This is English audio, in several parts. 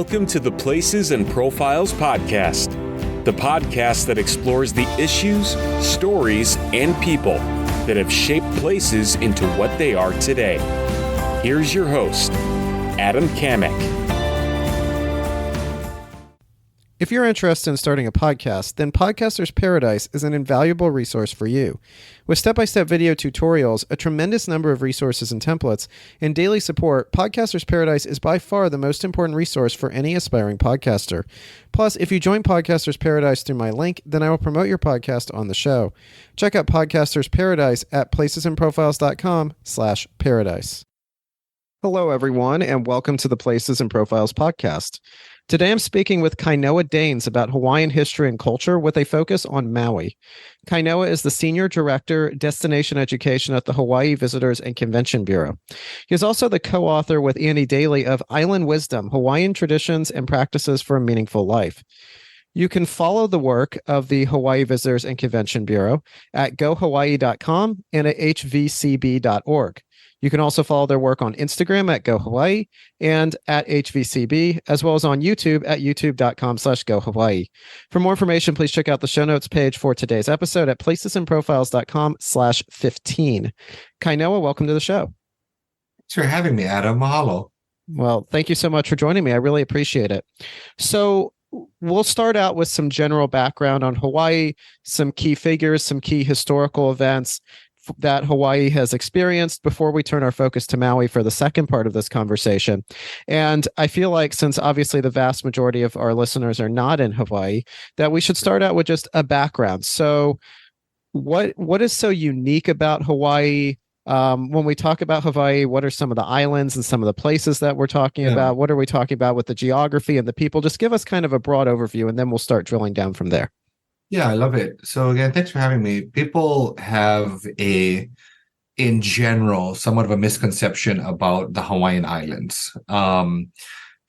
Welcome to the Places and Profiles podcast, the podcast that explores the issues, stories, and people that have shaped places into what they are today. Here's your host, Adam Kamek. If you're interested in starting a podcast, then Podcaster's Paradise is an invaluable resource for you. With step-by-step video tutorials, a tremendous number of resources and templates, and daily support, Podcaster's Paradise is by far the most important resource for any aspiring podcaster. Plus, if you join Podcaster's Paradise through my link, then I will promote your podcast on the show. Check out Podcaster's Paradise at placesandprofiles.com/paradise. Hello, everyone, and welcome to the Places and Profiles podcast. Today, I'm speaking with Kainoa Daines about Hawaiian history and culture with a focus on Maui. Kainoa is the Senior Director, Destination Education at the Hawaii Visitors and Convention Bureau. He is also the co-author with Annie Daly of Island Wisdom, Hawaiian Traditions and Practices for a Meaningful Life. You can follow the work of the Hawaii Visitors and Convention Bureau at gohawaii.com and at hvcb.org. You can also follow their work on Instagram at GoHawaii and at HVCB, as well as on YouTube at youtube.com/GoHawaii. For more information, please check out the show notes page for today's episode at placesandprofiles.com/15. Kainoa, welcome to the show. Thanks for having me, Adam. Mahalo. Well, thank you so much for joining me. I really appreciate it. So we'll start out with some general background on Hawaii, some key figures, some key historical events that Hawaii has experienced before we turn our focus to Maui for the second part of this conversation. And I feel like, since obviously the vast majority of our listeners are not in Hawaii, that we should start out with just a background. So what is so unique about Hawaii? When we talk about Hawaii, what are some of the islands and some of the places that we're talking about? What are we talking about with the geography and the people? Just give us kind of a broad overview, and then we'll start drilling down from there. Yeah, I love it. So again, thanks for having me. People have in general, somewhat of a misconception about the Hawaiian Islands. That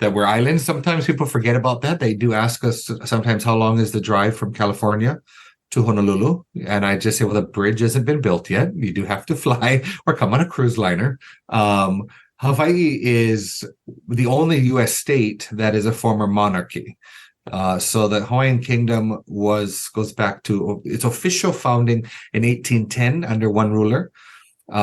we're islands. Sometimes people forget about that. They do ask us sometimes, how long is the drive from California to Honolulu? And I just say, well, the bridge hasn't been built yet. You do have to fly or come on a cruise liner. Hawaii is the only U.S. state that is a former monarchy. So the Hawaiian Kingdom goes back to its official founding in 1810 under one ruler.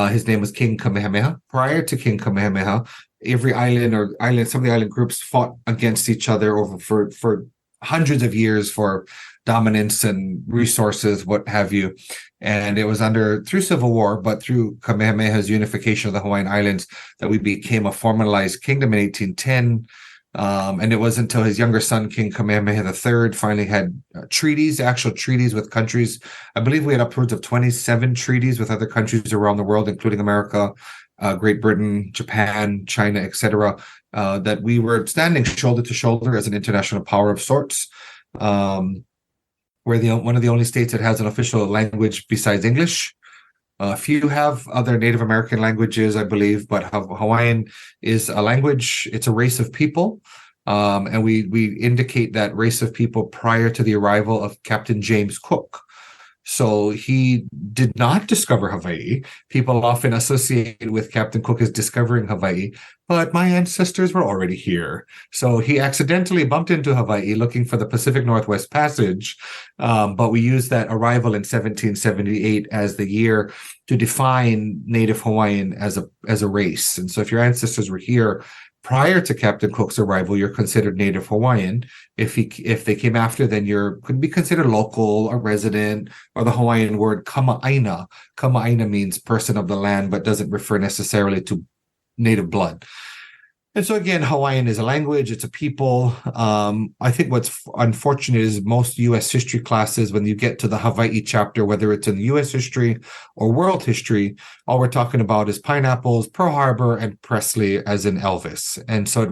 His name was King Kamehameha. Prior to King Kamehameha, every some of the island groups fought against each other for hundreds of years for dominance and resources, what have you. And it was through civil war, but through Kamehameha's unification of the Hawaiian Islands, that we became a formalized kingdom in 1810. And it wasn't until his younger son, King Kamehameha III, finally had actual treaties with countries. I believe we had upwards of 27 treaties with other countries around the world, including America, Great Britain, Japan, China, etc., that we were standing shoulder to shoulder as an international power of sorts. We're one of the only states that has an official language besides English. Few have other Native American languages, I believe, but Hawaiian is a language. It's a race of people. And we indicate that race of people prior to the arrival of Captain James Cook. So he did not discover Hawaii. People often associate with Captain Cook as discovering Hawaii, but my ancestors were already here. So he accidentally bumped into Hawaii looking for the Pacific Northwest Passage. But we used that arrival in 1778 as the year to define Native Hawaiian as a race. And so if your ancestors were here prior to Captain Cook's arrival, you're considered Native Hawaiian. If they came after, then could be considered local, a resident, or the Hawaiian word kama'aina. Kama'aina means person of the land, but doesn't refer necessarily to native blood. And so again, Hawaiian is a language, it's a people. I think what's unfortunate is most U.S. history classes, when you get to the Hawaii chapter, whether it's in U.S. history or world history, all we're talking about is pineapples, Pearl Harbor, and Presley, as in Elvis. And so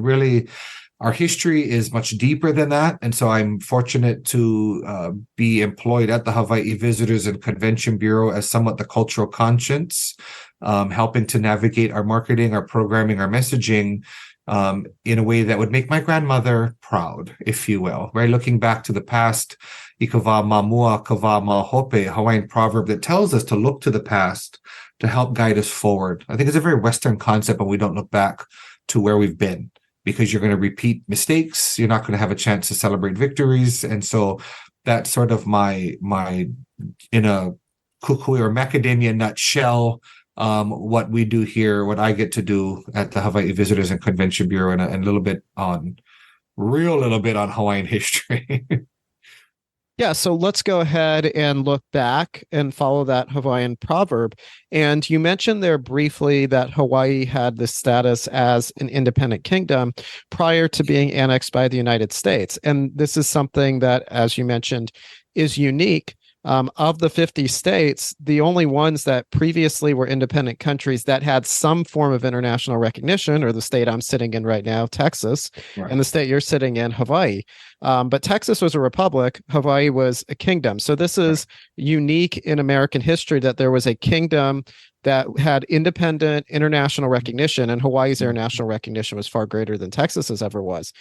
our history is much deeper than that. And so I'm fortunate to be employed at the Hawaii Visitors and Convention Bureau as somewhat the cultural conscience, helping to navigate our marketing, our programming, our messaging in a way that would make my grandmother proud, if you will, right? Looking back to the past, ikava mamua kava mahope, Hawaiian proverb that tells us to look to the past to help guide us forward. I think it's a very Western concept, but we don't look back to where we've been. because you're going to repeat mistakes. You're not going to have a chance to celebrate victories. And so that's sort of my in a kukui or macadamia nutshell, what we do here, what I get to do at the Hawaii Visitors and Convention Bureau, and a little bit on Hawaiian history. Yeah, so let's go ahead and look back and follow that Hawaiian proverb. And you mentioned there briefly that Hawaii had this status as an independent kingdom prior to being annexed by the United States. And this is something that, as you mentioned, is unique. Of the 50 states, the only ones that previously were independent countries that had some form of international recognition are the state I'm sitting in right now, Texas, Right. and the state you're sitting in, Hawaii. But Texas was a republic, Hawaii was a kingdom. So this is unique in American history that there was a kingdom that had independent international recognition, and Hawaii's international recognition was far greater than Texas's ever was.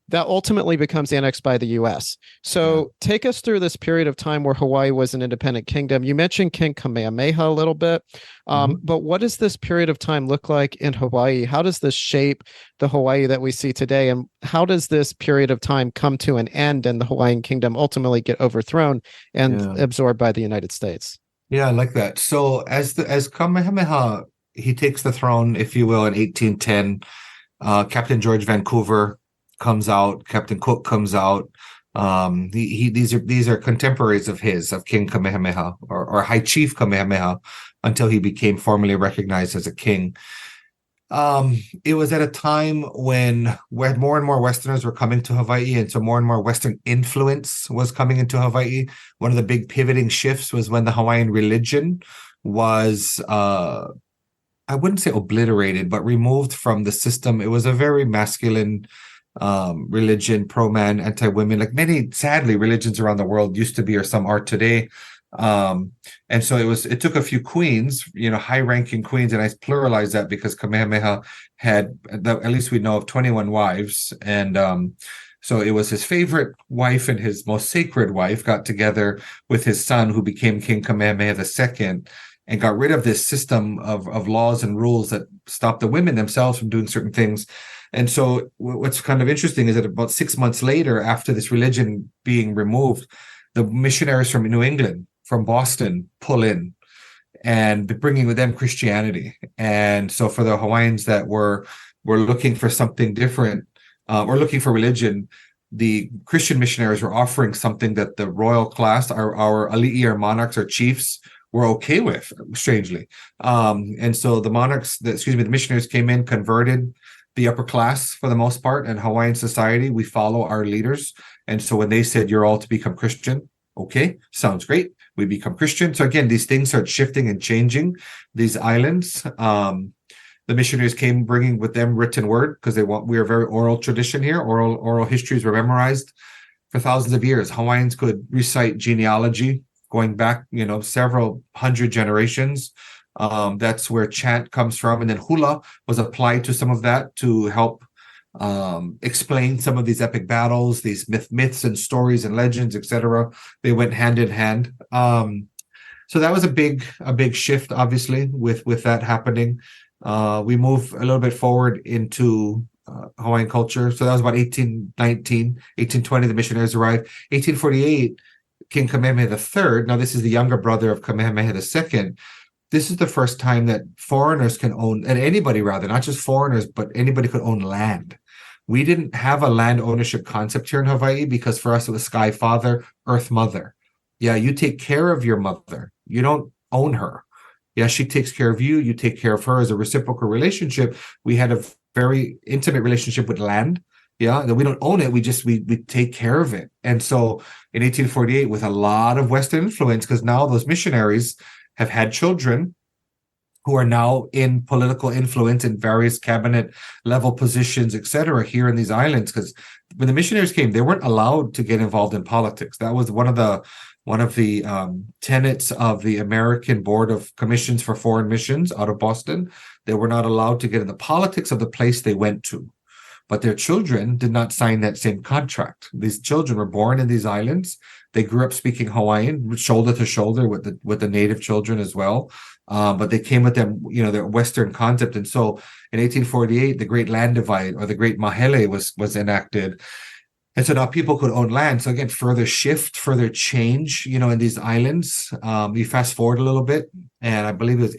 That ultimately becomes annexed by the U.S. So take us through this period of time where Hawaii was an independent kingdom. You mentioned King Kamehameha a little bit, but what does this period of time look like in Hawaii? How does this shape the Hawaii that we see today? And how does this period of time come to an end and the Hawaiian kingdom ultimately get overthrown and absorbed by the United States? Yeah, I like that. So as Kamehameha, he takes the throne, if you will, in 1810. Captain George Vancouver comes out. Captain Cook comes out. These are contemporaries of King Kamehameha or High Chief Kamehameha until he became formally recognized as a king. It was at a time when more and more Westerners were coming to Hawaii, and so more and more Western influence was coming into Hawaii. One of the big pivoting shifts was when the Hawaiian religion was, I wouldn't say obliterated, but removed from the system. It was a very masculine religion, pro-man, anti-women, like many, sadly, religions around the world used to be, or some are today. And so it took a few queens, high-ranking queens, and I pluralize that because Kamehameha had, at least we know of, 21 wives. And so it was his favorite wife and his most sacred wife got together with his son, who became King Kamehameha II, and got rid of this system of laws and rules that stopped the women themselves from doing certain things. And so what's kind of interesting is that about 6 months later, after this religion being removed, the missionaries from New England, from Boston, pull in and bringing with them Christianity. And so for the Hawaiians that were looking for something different, or looking for religion, the Christian missionaries were offering something that the royal class, our ali'i, our monarchs, our chiefs, were okay with, strangely. And so the missionaries came in, converted the upper class for the most part. In Hawaiian society, we follow our leaders. And so when they said, you're all to become Christian, okay, sounds great. We become Christian. So again, these things start shifting and changing these islands. The missionaries came bringing with them written word, because we are a very oral tradition here. Oral histories were memorized for thousands of years. Hawaiians could recite genealogy going back, several hundred generations. That's where chant comes from. And then hula was applied to some of that to help explain some of these epic battles, these myths and stories and legends, etc. They went hand in hand. So that was a big shift, obviously, with that happening. We move a little bit forward into Hawaiian culture. So that was about 1819, 1820, the missionaries arrived. 1848, King Kamehameha III. Now, this is the younger brother of Kamehameha II. This is the first time that foreigners can own, and anybody rather, not just foreigners, but anybody could own land. We didn't have a land ownership concept here in Hawaii because for us it was Sky Father, Earth Mother. Yeah, you take care of your mother. You don't own her. Yeah, she takes care of you. You take care of her as a reciprocal relationship. We had a very intimate relationship with land. Yeah, that we don't own it. We take care of it. And so in 1848, with a lot of Western influence, because now those missionaries have had children who are now in political influence in various cabinet level positions, etc., here in these islands. Because when the missionaries came, they weren't allowed to get involved in politics. That was one of the tenets of the American Board of Commissions for Foreign Missions out of Boston. They were not allowed to get in the politics of the place they went to. But their children did not sign that same contract. These children were born in these islands. They grew up speaking Hawaiian, shoulder to shoulder with the native children as well. but they came with them, their Western concept. And so in 1848, the Great Land Divide, or the Great Mahele, was enacted. And so now people could own land. So again, further shift, further change, in these islands. You fast forward a little bit, and I believe it was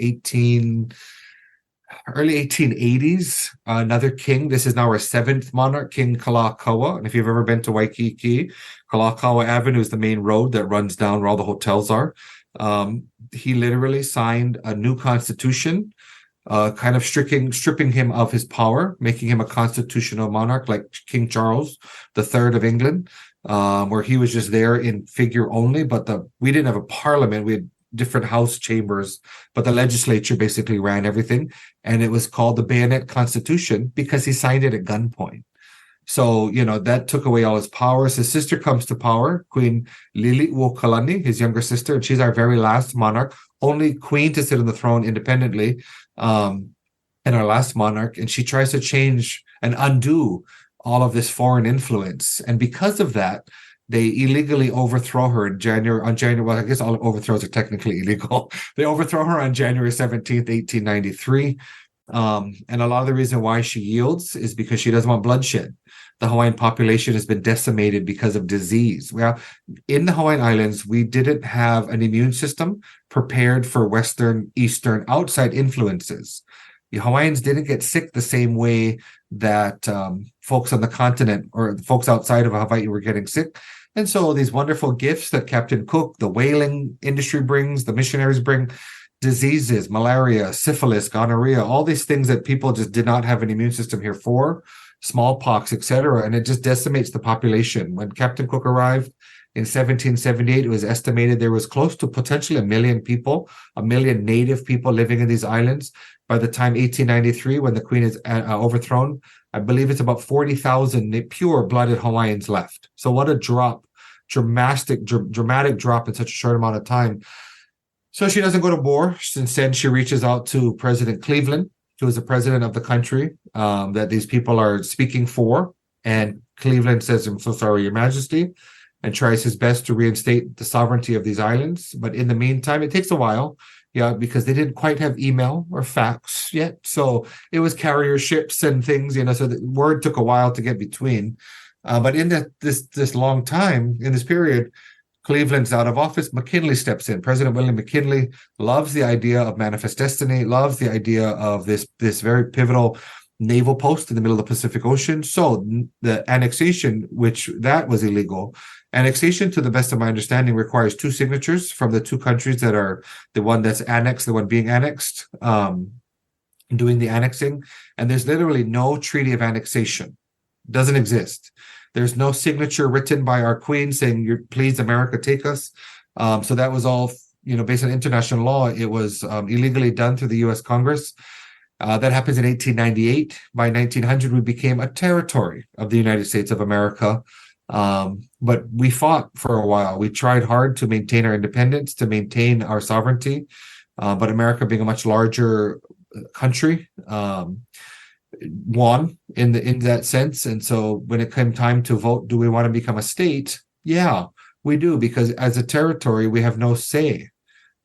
early 1880s, another king. This is now our seventh monarch, King Kalakaua. And if you've ever been to Waikiki, Kalakaua Avenue is the main road that runs down where all the hotels are. He literally signed a new constitution, kind of stripping him of his power, making him a constitutional monarch like King Charles III of England, where he was just there in figure only. But we didn't have a parliament. We had different house chambers, but the legislature basically ran everything. And it was called the Bayonet Constitution because he signed it at gunpoint. So, that took away all his powers. His sister comes to power, Queen Liliuokalani, his younger sister, and she's our very last monarch, only queen to sit on the throne independently, and our last monarch. And she tries to change and undo all of this foreign influence. And because of that, they illegally overthrow her on January. Well, I guess all overthrows are technically illegal. They overthrow her on January 17th, 1893. And a lot of the reason why she yields is because she doesn't want bloodshed. The Hawaiian population has been decimated because of disease. Well, in the Hawaiian Islands, we didn't have an immune system prepared for Western, Eastern, outside influences. The Hawaiians didn't get sick the same way that folks on the continent or folks outside of Hawaii were getting sick. And so these wonderful gifts that Captain Cook, the whaling industry brings, the missionaries bring, diseases, malaria, syphilis, gonorrhea, all these things that people just did not have an immune system here for, smallpox, etc. And it just decimates the population. When Captain Cook arrived in 1778, it was estimated there was close to potentially 1 million people, 1 million native people living in these islands. By the time 1893, when the queen is overthrown, I believe it's about 40,000 pure-blooded Hawaiians left. So what a drop, dramatic drop in such a short amount of time. So she doesn't go to war. Instead, she reaches out to President Cleveland, who is the president of the country that these people are speaking for. And Cleveland says, "I'm so sorry, Your Majesty," and tries his best to reinstate the sovereignty of these islands. But in the meantime, it takes a while, because they didn't quite have email or fax yet. So it was carrier ships and things, so the word took a while to get between. But in this long time, in this period, Cleveland's out of office. McKinley steps in. President William McKinley loves the idea of manifest destiny, loves the idea of this very pivotal naval post in the middle of the Pacific Ocean. So the annexation, which that was illegal, annexation, to the best of my understanding, requires 2 signatures from the 2 countries that are the one that's annexed, the one being annexed, doing the annexing. And there's literally no treaty of annexation. Doesn't exist. There's no signature written by our queen saying, "Please, America, take us." So that was all, based on international law. It was illegally done through the U.S. Congress. That happens in 1898. By 1900, we became a territory of the United States of America. But we fought for a while. We tried hard to maintain our independence, to maintain our sovereignty. But America, being a much larger country, won in that sense. And so when it came time to vote, do we want to become a state? Yeah, we do, because as a territory, we have no say.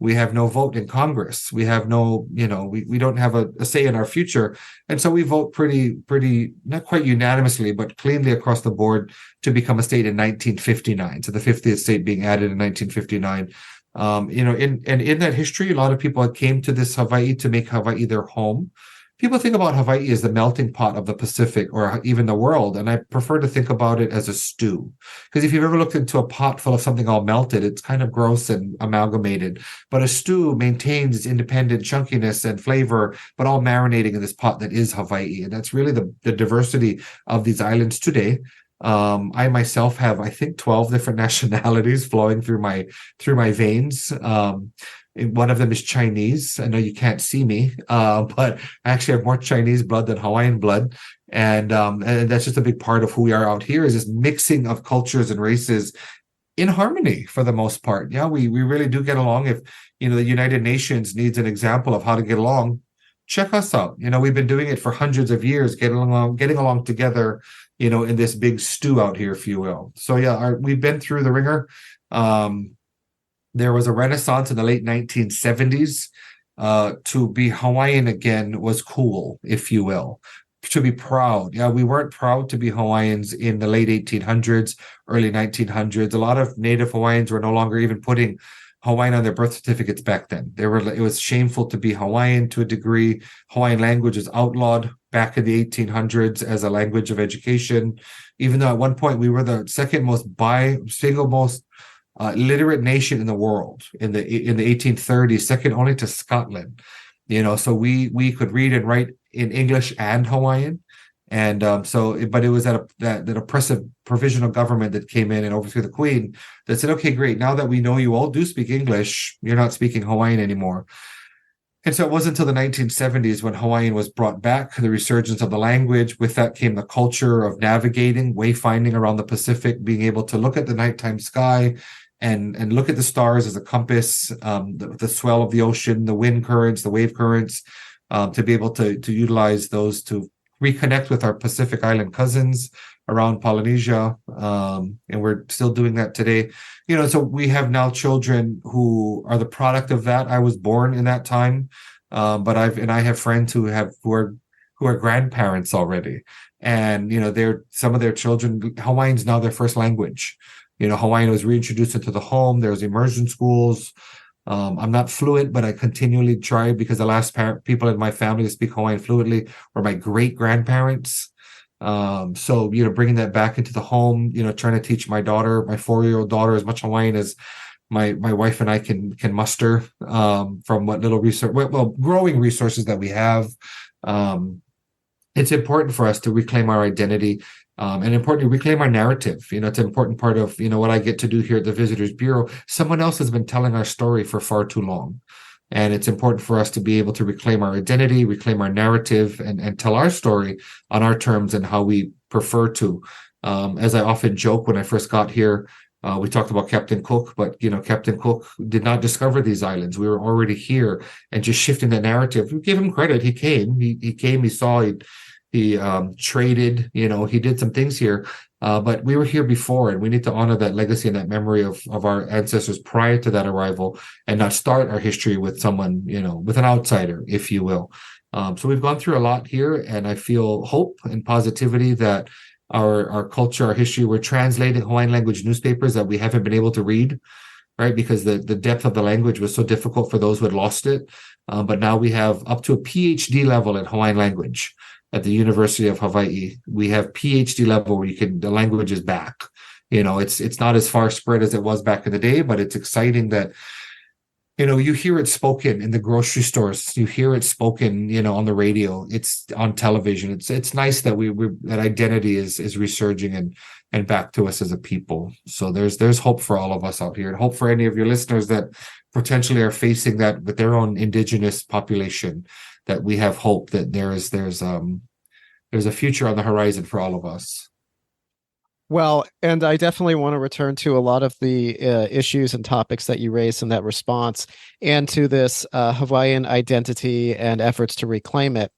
We have no vote in Congress. We have no, we don't have a say in our future. And so we vote pretty, not quite unanimously, but cleanly across the board to become a state in 1959. So the 50th state being added in 1959. In that history, a lot of people came to this Hawaii to make Hawaii their home. People think about Hawaii as the melting pot of the Pacific or even the world, and I prefer to think about it as a stew. Because if you've ever looked into a pot full of something all melted, it's kind of gross and amalgamated. But a stew maintains its independent chunkiness and flavor, but all marinating in this pot that is Hawaii. And that's really the diversity of these islands today. I myself have, I think, 12 different nationalities flowing through my veins. One of them is Chinese. I know you can't see me, but I actually have more Chinese blood than Hawaiian blood. And that's just a big part of who we are out here, is this mixing of cultures and races in harmony for the most part. Yeah, we really do get along. If, the United Nations needs an example of how to get along, check us out. We've been doing it for hundreds of years, getting along together, in this big stew out here, if you will. So yeah, we've been through the ringer. There was a renaissance in the late 1970s. to be Hawaiian again was cool, if you will. To be proud. Yeah, we weren't proud to be Hawaiians in the late 1800s, early 1900s. A lot of Native Hawaiians were no longer even putting Hawaiian on their birth certificates back then. It was shameful to be Hawaiian to a degree. Hawaiian language was outlawed back in the 1800s as a language of education, even though at one point we were the single most literate nation in the world in the 1830s, second only to Scotland. So we could read and write in English and Hawaiian. And but it was that oppressive provisional government that came in and overthrew the queen that said, okay, great. Now that we know you all do speak English, you're not speaking Hawaiian anymore. And so it wasn't until the 1970s when Hawaiian was brought back, the resurgence of the language. With that came the culture of navigating, wayfinding around the Pacific, being able to look at the nighttime sky and look at the stars as a compass, the swell of the ocean, the wind currents, the wave currents, to be able to utilize those to reconnect with our Pacific Island cousins around Polynesia. And we're still doing that today. So we have now children who are the product of that. I was born in that time. But I have friends who are grandparents already. And, some of their children, Hawaiian's now their first language. Hawaiian was reintroduced into the home. There's immersion schools. I'm not fluent, but I continually try because the last people in my family to speak Hawaiian fluently were my great grandparents. So bringing that back into the home, trying to teach my daughter, my 4-year-old daughter, as much Hawaiian as my wife and I can muster from what little research, growing resources that we have. It's important for us to reclaim our identity. And importantly, reclaim our narrative. It's an important part of, what I get to do here at the Visitors Bureau. Someone else has been telling our story for far too long. And it's important for us to be able to reclaim our identity, reclaim our narrative, and tell our story on our terms and how we prefer to. As I often joke when I first got here, we talked about Captain Cook, but, Captain Cook did not discover these islands. We were already here, and just shifting the narrative. We give him credit. He came, he saw, he traded, he did some things here, but we were here before, and we need to honor that legacy and that memory of our ancestors prior to that arrival, and not start our history with someone, with an outsider, if you will. So we've gone through a lot here, and I feel hope and positivity that our culture, our history, we're translating Hawaiian language newspapers that we haven't been able to read, right? Because the depth of the language was so difficult for those who had lost it. But now we have up to a PhD level in Hawaiian language. At the University of Hawaii, we have PhD level where the language is back. It's not as far spread as it was back in the day, but it's exciting that, you hear it spoken in the grocery stores. You hear it spoken, on the radio. It's on television. It's nice that that identity is resurging and back to us as a people. So there's hope for all of us out here, and hope for any of your listeners that potentially are facing that with their own indigenous population. That we have hope that there's a future on the horizon for all of us. Well, and I definitely want to return to a lot of the issues and topics that you raised in that response, and to this Hawaiian identity and efforts to reclaim it.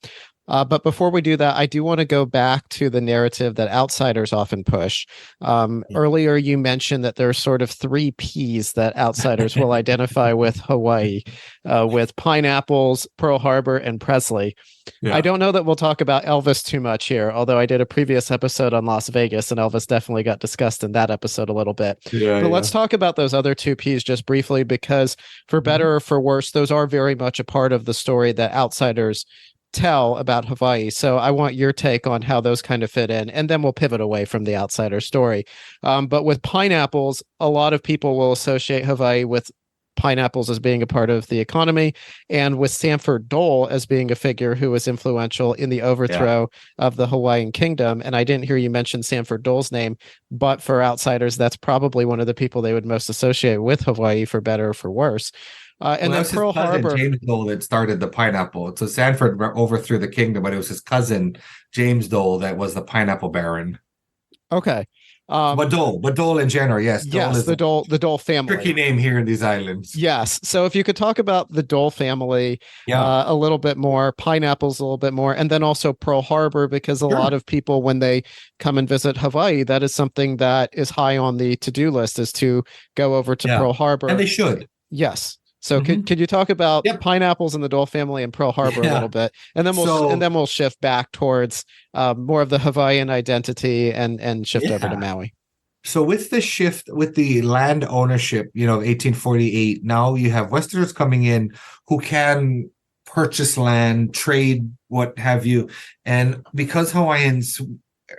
But before we do that, I do want to go back to the narrative that outsiders often push. Earlier, you mentioned that there are sort of 3 Ps that outsiders will identify with Hawaii, with pineapples, Pearl Harbor, and Presley. Yeah. I don't know that we'll talk about Elvis too much here, although I did a previous episode on Las Vegas, and Elvis definitely got discussed in that episode a little bit. But let's talk about those other 2 Ps just briefly, because for better or for worse, those are very much a part of the story that outsiders tell about Hawaii. So I want your take on how those kind of fit in, and then we'll pivot away from the outsider story. But with pineapples, a lot of people will associate Hawaii with pineapples as being a part of the economy, and with Sanford Dole as being a figure who was influential in the overthrow of the Hawaiian kingdom. And I didn't hear you mention Sanford Dole's name, but for outsiders, that's probably one of the people they would most associate with Hawaii, for better or for worse. And then Pearl Harbor, James Dole, that started the pineapple. So Sanford overthrew the kingdom, but it was his cousin James Dole that was the pineapple baron. Okay. But Dole in general, yes. Dole is the Dole family. Tricky name here in these islands. Yes. So if you could talk about the Dole family a little bit more, pineapples a little bit more, and then also Pearl Harbor, because a lot of people, when they come and visit Hawaii, that is something that is high on the to-do list, is to go over to Pearl Harbor. And they should. Yes. So could you talk about Yep. pineapples in the Dole family and Pearl Harbor a Yeah. little bit, and then So we'll shift back towards more of the Hawaiian identity and shift over to yeah. Maui. So with the shift with the land ownership, 1848, now you have Westerners coming in who can purchase land, trade, what have you. And because Hawaiians,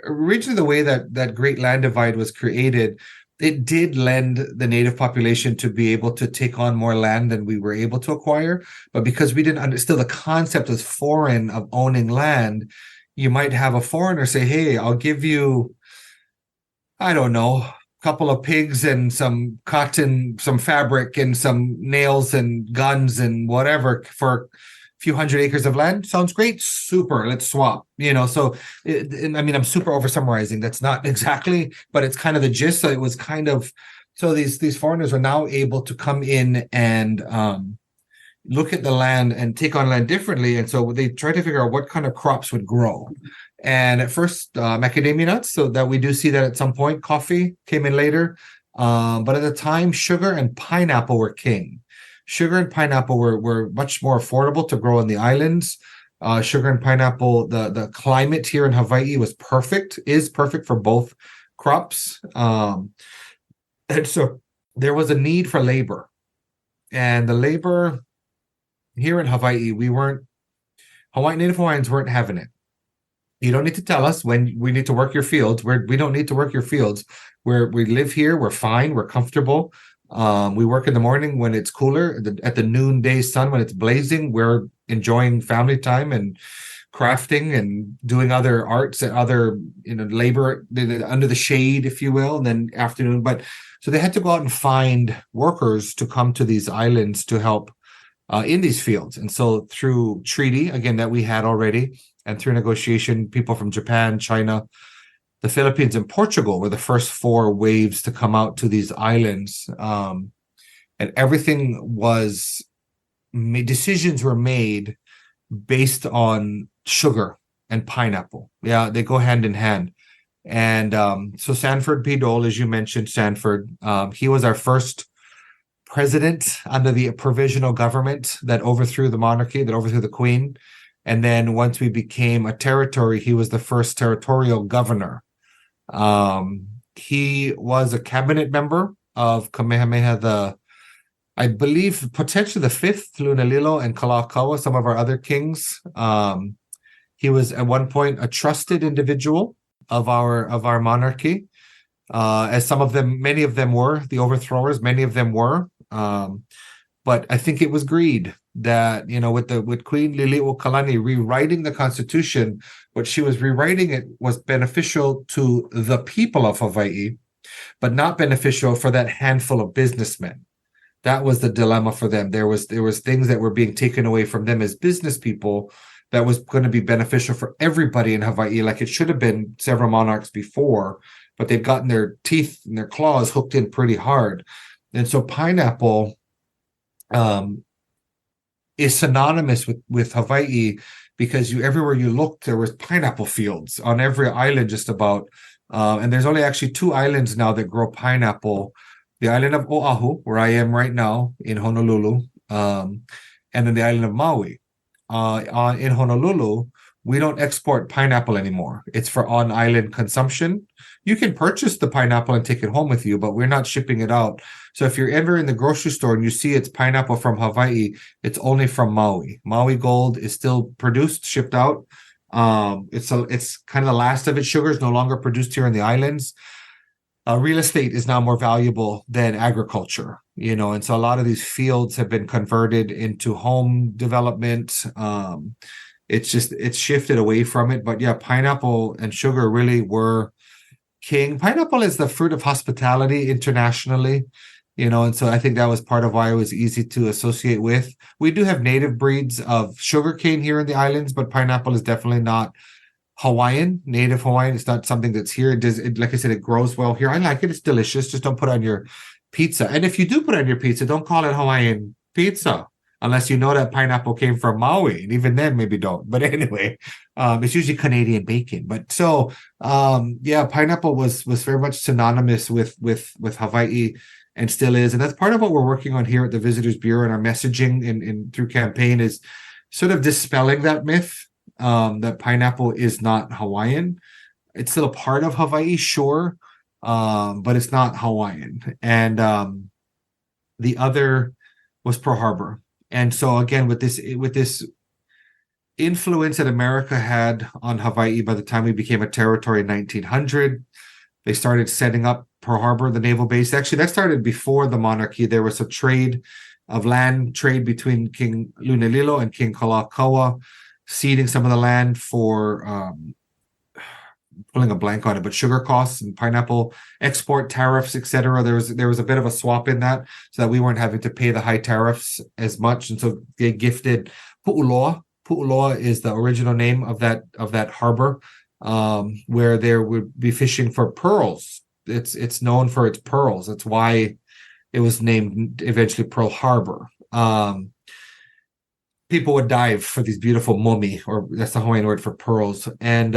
originally the way that Great Land Divide was created, it did lend the native population to be able to take on more land than we were able to acquire. But because we didn't understand the concept was foreign of owning land, you might have a foreigner say, hey, I'll give you, I don't know, a couple of pigs and some cotton, some fabric and some nails and guns and whatever for a few hundred acres of land. Sounds great. Super. Let's swap. So I'm super over summarizing. That's not exactly, but it's kind of the gist. So it was kind of, so these foreigners are now able to come in and look at the land and take on land differently. And so they try to figure out what kind of crops would grow. And at first, macadamia nuts, so that we do see that at some point. Coffee came in later. But at the time, sugar and pineapple were king. Sugar and pineapple were much more affordable to grow in the islands. Sugar and pineapple, the climate here in Hawaii is perfect for both crops. And so there was a need for labor. And the labor here in Hawaii, Native Hawaiians weren't having it. You don't need to tell us when we need to work your fields. We don't need to work your fields. We live here. We're fine. We're comfortable. We work in the morning when it's cooler. At the noonday sun when it's blazing, we're enjoying family time and crafting and doing other arts and other labor under the shade, if you will. And then afternoon, so they had to go out and find workers to come to these islands to help in these fields. And so through treaty, again, that we had already, and through negotiation, people from Japan, China, the Philippines, and Portugal were the first 4 waves to come out to these islands. And everything was made, decisions were made based on sugar and pineapple. Yeah, they go hand in hand. And so Sanford P. Dole, as you mentioned, he was our first president under the provisional government that overthrew the monarchy, that overthrew the queen. And then once we became a territory, he was the first territorial governor. He was a cabinet member of Kamehameha I believe potentially the 5th, Lunalilo and Kalakaua, some of our other kings. He was at one point a trusted individual of our monarchy, as many of them were the overthrowers. Many of them were. But I think it was greed that, with Queen Liliuokalani rewriting the Constitution, what she was rewriting it was beneficial to the people of Hawaii, but not beneficial for that handful of businessmen. That was the dilemma for them. There was things that were being taken away from them as business people that was going to be beneficial for everybody in Hawaii, like it should have been several monarchs before, but they've gotten their teeth and their claws hooked in pretty hard. And so pineapple is synonymous with Hawaii, because everywhere you look, there was pineapple fields on every island just about. And there's only actually 2 islands now that grow pineapple. The island of Oahu, where I am right now in Honolulu, and then the island of Maui. In Honolulu, we don't export pineapple anymore. It's for on-island consumption. You can purchase the pineapple and take it home with you, but we're not shipping it out. So if you're ever in the grocery store and you see it's pineapple from Hawaii, it's only from Maui. Maui Gold is still produced, shipped out. It's kind of the last of its. Sugar is no longer produced here in the islands. Real estate is now more valuable than agriculture, and so a lot of these fields have been converted into home development. It's shifted away from it. But yeah, pineapple and sugar really were king. Pineapple is the fruit of hospitality internationally, and so I think that was part of why it was easy to associate with. We do have native breeds of sugarcane here in the islands, but pineapple is definitely not native Hawaiian. It's not something that's here. Like I said, it grows well here. I like it. It's delicious. Just don't put it on your pizza. And if you do put it on your pizza, don't call it Hawaiian pizza unless you know that pineapple came from Maui. And even then, maybe don't. But anyway, it's usually Canadian bacon. But so, pineapple was very much synonymous with Hawaii. and still is. And that's part of what we're working on here at the Visitors Bureau, and our messaging in through campaign is sort of dispelling that myth that pineapple is not Hawaiian. It's still a part of Hawaii, sure, but it's not Hawaiian. And the other was Pearl Harbor. And so again, with this influence that America had on Hawaii by the time we became a territory in 1900, they started setting up Pearl Harbor, the naval base. Actually, that started before the monarchy. There was a land trade between King Lunelilo and King Kalakaua, ceding some of the land for pulling a blank on it, but sugar costs and pineapple export tariffs, etc. There was a bit of a swap in that, so that we weren't having to pay the high tariffs as much, and so they gifted Pu'uloa. Pu'uloa is the original name of that harbor, where they would be fishing for pearls. It's known for its pearls. That's why it was named eventually Pearl Harbor. People would dive for these beautiful momi, or that's the Hawaiian word for pearls. And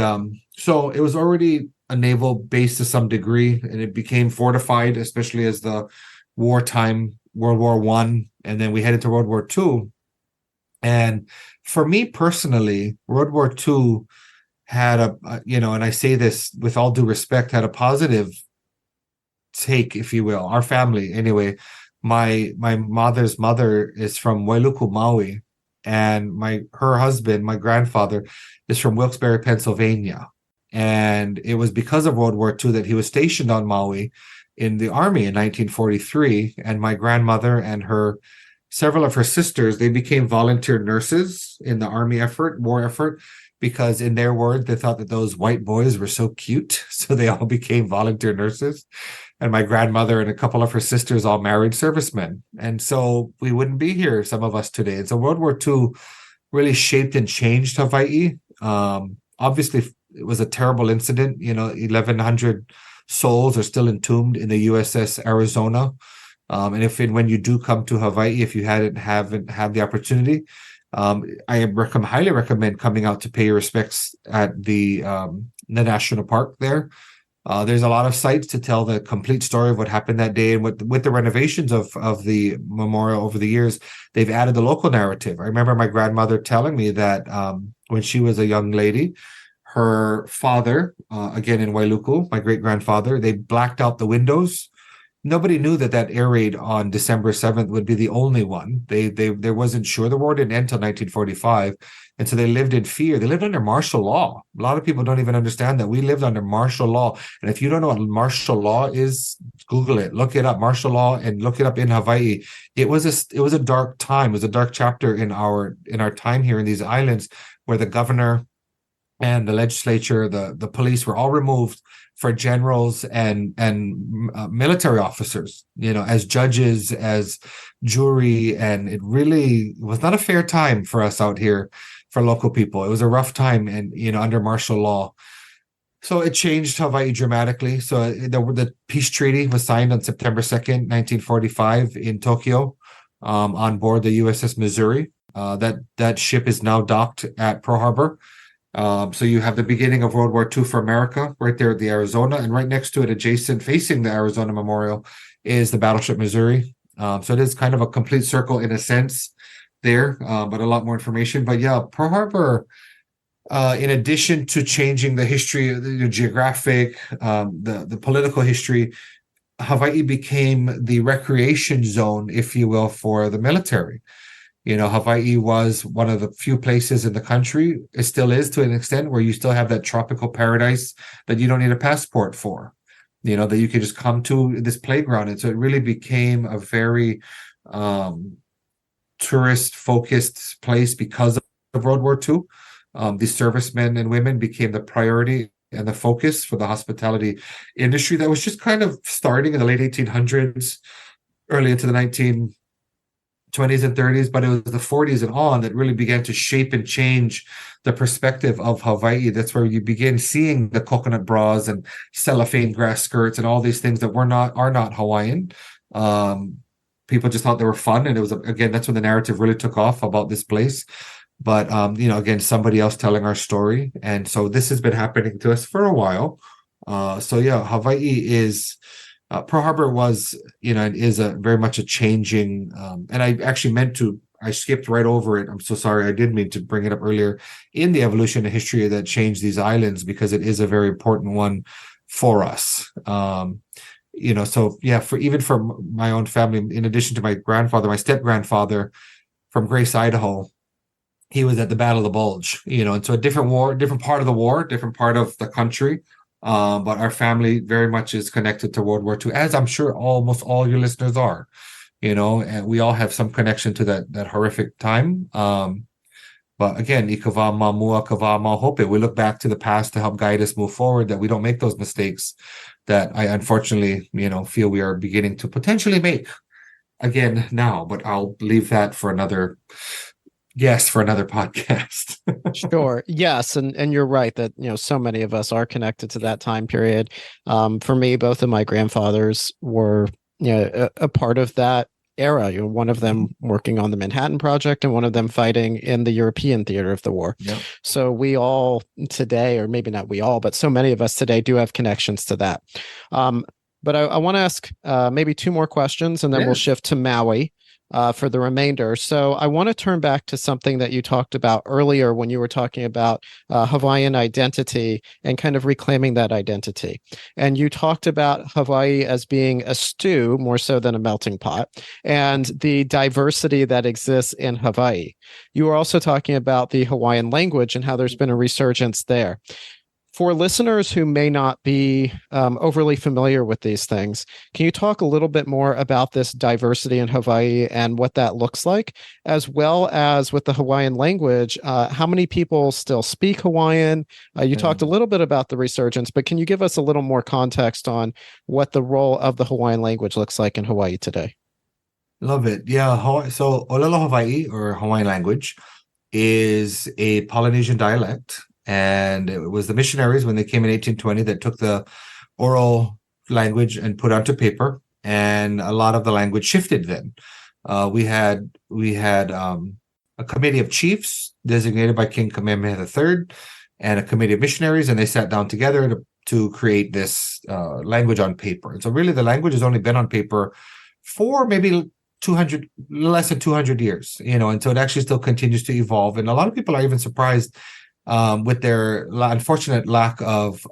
so it was already a naval base to some degree, and it became fortified, especially as the wartime, World War I, and then we headed to World War II. And for me personally, World War II had and I say this with all due respect, had a positive take, if you will. Our family, anyway. My mother's mother is from Wailuku, Maui, and her husband, my grandfather, is from Wilkes-Barre, Pennsylvania. And it was because of World War II that he was stationed on Maui in the Army in 1943. And my grandmother and several of her sisters, they became volunteer nurses in the Army war effort, because in their words, they thought that those white boys were so cute. So they all became volunteer nurses. And my grandmother and a couple of her sisters all married servicemen. And so we wouldn't be here, some of us today. And so World War II really shaped and changed Hawaii. Obviously, it was a terrible incident. 1,100 souls are still entombed in the USS Arizona. And when you do come to Hawaii, if you haven't had the opportunity, I highly recommend coming out to pay your respects at the national park there. There's a lot of sites to tell the complete story of what happened that day, and with the renovations of the memorial over the years, they've added the local narrative. I remember my grandmother telling me that when she was a young lady, her father, again in Wailuku, my great grandfather, they blacked out the windows. Nobody knew that air raid on December 7th would be the only one. They wasn't sure. The war didn't end until 1945. And so they lived in fear. They lived under martial law. A lot of people don't even understand that we lived under martial law. And if you don't know what martial law is, Google it, look it up, martial law, and look it up in Hawaii. It was a dark time. It was a dark chapter in our time here in these islands, where the governor and the legislature, the police were all removed for generals and military officers, as judges, as jury. And it really was not a fair time for us out here, for local people. It was a rough time, and under martial law. So it changed Hawaii dramatically. So the peace treaty was signed on September 2nd, 1945 in Tokyo, on board the USS Missouri. That ship is now docked at Pearl Harbor. So you have the beginning of World War II for America right there at the Arizona, and right next to it, adjacent, facing the Arizona Memorial, is the battleship Missouri. So it is kind of a complete circle in a sense there, but a lot more information. But yeah, Pearl Harbor, in addition to changing the history, the geographic, the political history, Hawaii became the recreation zone, if you will, for the military. Hawaii was one of the few places in the country, it still is to an extent, where you still have that tropical paradise that you don't need a passport for, that you can just come to this playground. And so it really became a very tourist-focused place because of World War II. The servicemen and women became the priority and the focus for the hospitality industry that was just kind of starting in the late 1800s, early into the 1920s and 30s, but it was the 40s and on that really began to shape and change the perspective of Hawaii. That's where you begin seeing the coconut bras and cellophane grass skirts and all these things that are not Hawaiian. People just thought they were fun, and it was, again, that's when the narrative really took off about this place. But again, somebody else telling our story, and so this has been happening to us for a while. So yeah, Hawaii is Pearl Harbor was, it is a very much a changing, and I actually I skipped right over it. I'm so sorry. I did mean to bring it up earlier in the evolution and history that changed these islands, because it is a very important one for us. So yeah, for my own family, in addition to my grandfather, my step grandfather from Grace, Idaho, he was at the Battle of the Bulge, and so a different war, different part of the war, different part of the country. But our family very much is connected to World War II, as I'm sure almost all your listeners are, and we all have some connection to that horrific time. But again, ikava mamua kava mahope. We look back to the past to help guide us move forward, that we don't make those mistakes that I unfortunately, feel we are beginning to potentially make again now. But I'll leave that for another podcast. Sure. Yes. And you're right that, so many of us are connected to that time period. For me, both of my grandfathers were, a part of that era. One of them working on the Manhattan Project and one of them fighting in the European theater of the war. Yep. So we all today, or maybe not we all, but so many of us today do have connections to that. But I want to ask maybe two more questions, and then we'll shift to Maui for the remainder. So I want to turn back to something that you talked about earlier when you were talking about Hawaiian identity and kind of reclaiming that identity. And you talked about Hawaii as being a stew more so than a melting pot, and the diversity that exists in Hawaii. You were also talking about the Hawaiian language and how there's been a resurgence there. For listeners who may not be overly familiar with these things, can you talk a little bit more about this diversity in Hawaii and what that looks like, as well as with the Hawaiian language? How many people still speak Hawaiian? You talked a little bit about the resurgence, but can you give us a little more context on what the role of the Hawaiian language looks like in Hawaii today? Love it. Yeah. So Olelo Hawaii, or Hawaiian language, is a Polynesian dialect. And it was the missionaries, when they came in 1820, that took the oral language and put onto paper, and a lot of the language shifted then. We had a committee of chiefs designated by King Kamehameha III and a committee of missionaries, and they sat down together to create this language on paper. And so really the language has only been on paper for maybe less than 200 years, and so it actually still continues to evolve. And a lot of people are even surprised with their unfortunate lack of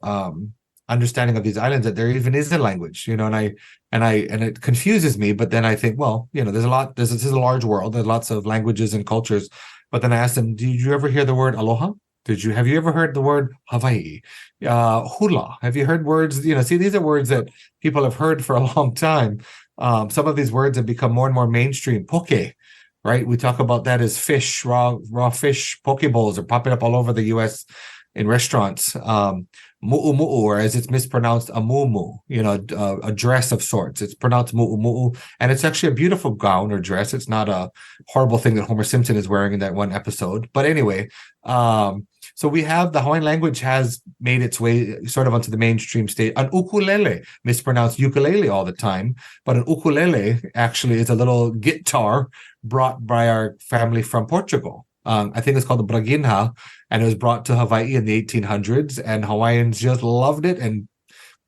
understanding of these islands, that there even is a language, and it confuses me. But then I think, well, this is a large world. There's lots of languages and cultures. But then I asked them, did you ever hear the word aloha? Have you ever heard the word Hawaii? Hula? Have you heard words? See, these are words that people have heard for a long time. Some of these words have become more and more mainstream. Poke. Right, we talk about that as fish, raw fish. Poke bowls are popping up all over the U.S. in restaurants. Mu'u, or as it's mispronounced, a mumu, a dress of sorts. It's pronounced mu'u, and it's actually a beautiful gown or dress. It's not a horrible thing that Homer Simpson is wearing in that one episode. But anyway, so we have the Hawaiian language has made its way sort of onto the mainstream stage. An ukulele, mispronounced ukulele all the time, but an ukulele actually is a little guitar brought by our family from Portugal. I think it's called the braginha, and it was brought to Hawaii in the 1800s, and Hawaiians just loved it, and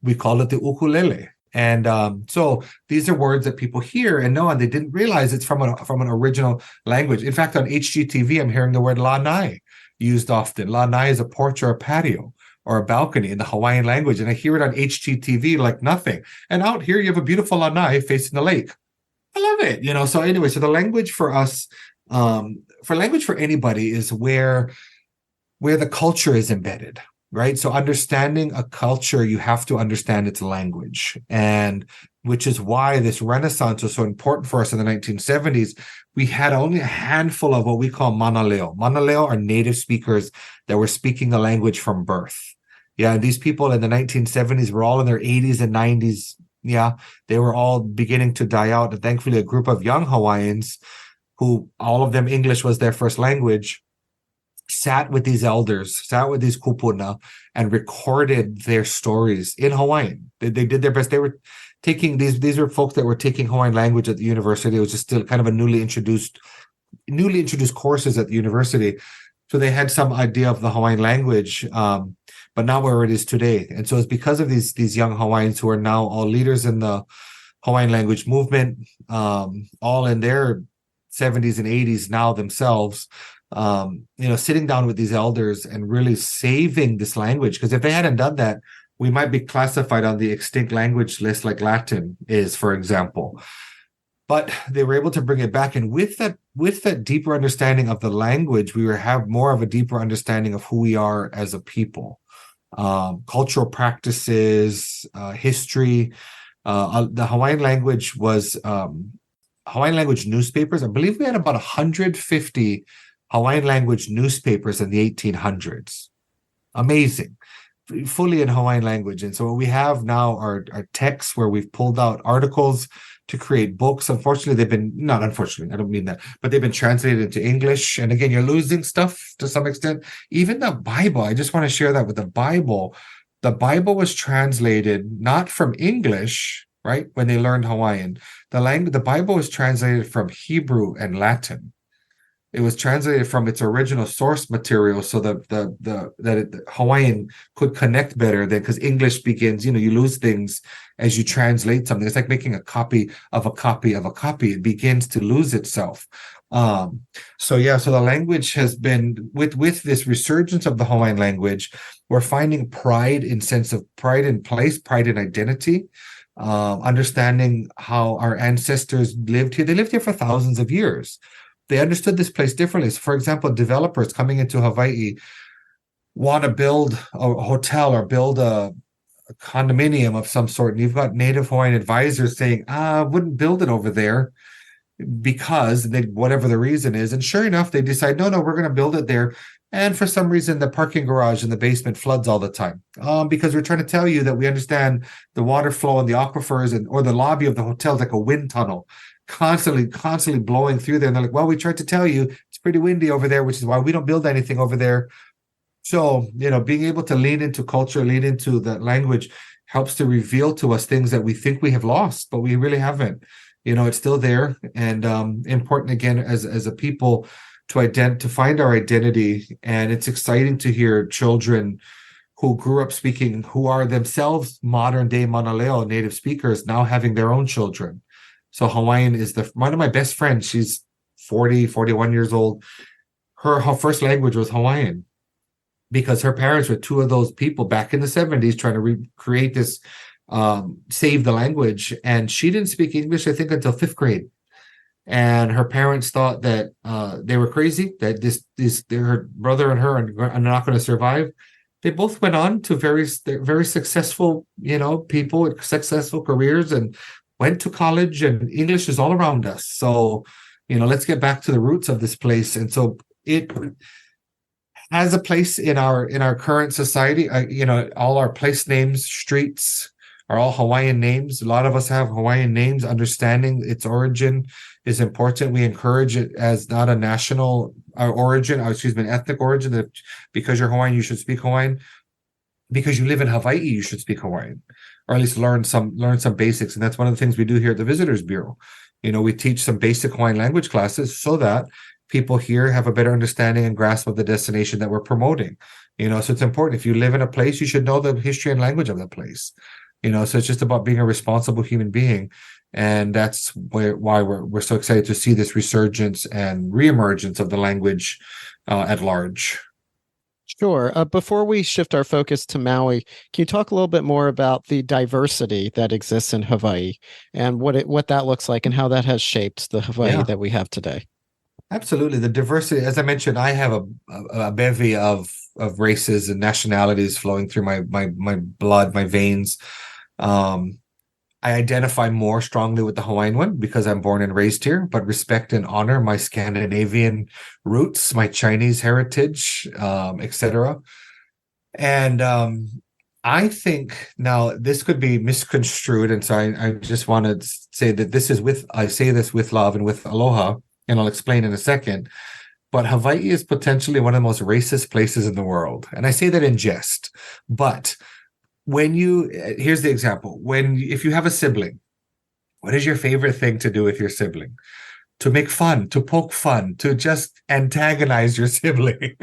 we called it the ukulele. And so these are words that people hear and know, and they didn't realize it's from an original language. In fact, on HGTV, I'm hearing the word lanai used often. Lanai is a porch or a patio or a balcony in the Hawaiian language, and I hear it on HGTV like nothing. And out here, you have a beautiful lanai facing the lake. I love it, So anyway, so the language for us, language for anybody, is where the culture is embedded, right? So understanding a culture, you have to understand its language, and which is why this Renaissance was so important for us in the 1970s. We had only a handful of what we call manaleo. Manaleo are native speakers that were speaking the language from birth. Yeah, these people in the 1970s were all in their 80s and 90s. Yeah, they were all beginning to die out. And thankfully, a group of young Hawaiians, who all of them English was their first language, sat with these elders, sat with these kupuna, and recorded their stories in Hawaiian. They did their best. They were taking these were folks that were taking Hawaiian language at the university. It was just still kind of a newly introduced courses at the university. So they had some idea of the Hawaiian language. but not where it is today. And so it's because of these young Hawaiians who are now all leaders in the Hawaiian language movement, all in their 70s and 80s now themselves, sitting down with these elders and really saving this language. Because if they hadn't done that, we might be classified on the extinct language list like Latin is, for example. But they were able to bring it back. And with that deeper understanding of the language, we have more of a deeper understanding of who we are as a people. Cultural practices, history. The Hawaiian language was Hawaiian language newspapers. I believe we had about 150 Hawaiian language newspapers in the 1800s. Amazing. Fully in Hawaiian language. And so what we have now are texts where we've pulled out articles to create books. Unfortunately, not unfortunately, I don't mean that, but they've been translated into English. And again, you're losing stuff to some extent. Even the Bible, I just want to share that with the Bible. The Bible was translated not from English, right? When they learned Hawaiian, the Bible was translated from Hebrew and Latin. It was translated from its original source material so that Hawaiian could connect better than, because English begins, you lose things as you translate something. It's like making a copy of a copy of a copy. It begins to lose itself. So the language has been, with this resurgence of the Hawaiian language, we're finding pride in place, pride in identity, understanding how our ancestors lived here. They lived here for thousands of years. They understood this place differently. So, for example, developers coming into Hawaii want to build a hotel or build a condominium of some sort. And you've got Native Hawaiian advisors saying, I wouldn't build it over there because whatever the reason is. And sure enough, they decide, no, we're going to build it there. And for some reason, the parking garage in the basement floods all the time because we're trying to tell you that we understand the water flow and the aquifers or the lobby of the hotel is like a wind tunnel. Constantly blowing through there. And they're like, well, we tried to tell you it's pretty windy over there, which is why we don't build anything over there. So, being able to lean into culture, lean into the language helps to reveal to us things that we think we have lost, but we really haven't. It's still there, and important again as a people to find our identity. And it's exciting to hear children who grew up speaking, who are themselves modern day Manaleo native speakers, now having their own children. So Hawaiian is one of my best friends. She's 41 years old. Her first language was Hawaiian because her parents were two of those people back in the 70s trying to recreate this, save the language. And she didn't speak English, I think, until 5th grade. And her parents thought that they were crazy, that her brother and her are not going to survive. They both went on to very successful, people with successful careers and went to college, and English is all around us. So, let's get back to the roots of this place. And so it has a place in our current society. All our place names, streets are all Hawaiian names. A lot of us have Hawaiian names. Understanding its origin is important. We encourage it as not a national origin, an ethnic origin, that because you're Hawaiian, you should speak Hawaiian. Because you live in Hawaii, you should speak Hawaiian, or at least learn some basics. And that's one of the things we do here at the Visitors Bureau. We teach some basic Hawaiian language classes so that people here have a better understanding and grasp of the destination that we're promoting. So it's important. If you live in a place, you should know the history and language of the place. So it's just about being a responsible human being. And that's why we're so excited to see this resurgence and reemergence of the language at large. Sure. Before we shift our focus to Maui, can you talk a little bit more about the diversity that exists in Hawaii and what that looks like and how that has shaped the Hawaii that we have today? Absolutely. The diversity, as I mentioned, I have a bevy of races and nationalities flowing through my blood, my veins. I identify more strongly with the Hawaiian one because I'm born and raised here, but respect and honor my Scandinavian roots, my Chinese heritage, etc. And I think now this could be misconstrued, and so I just want to say that I say this with love and with aloha, and I'll explain in a second. But Hawaii is potentially one of the most racist places in the world, and I say that in jest, but here's the example. If you have a sibling, what is your favorite thing to do with your sibling? to make fun, to poke fun, to just antagonize your sibling.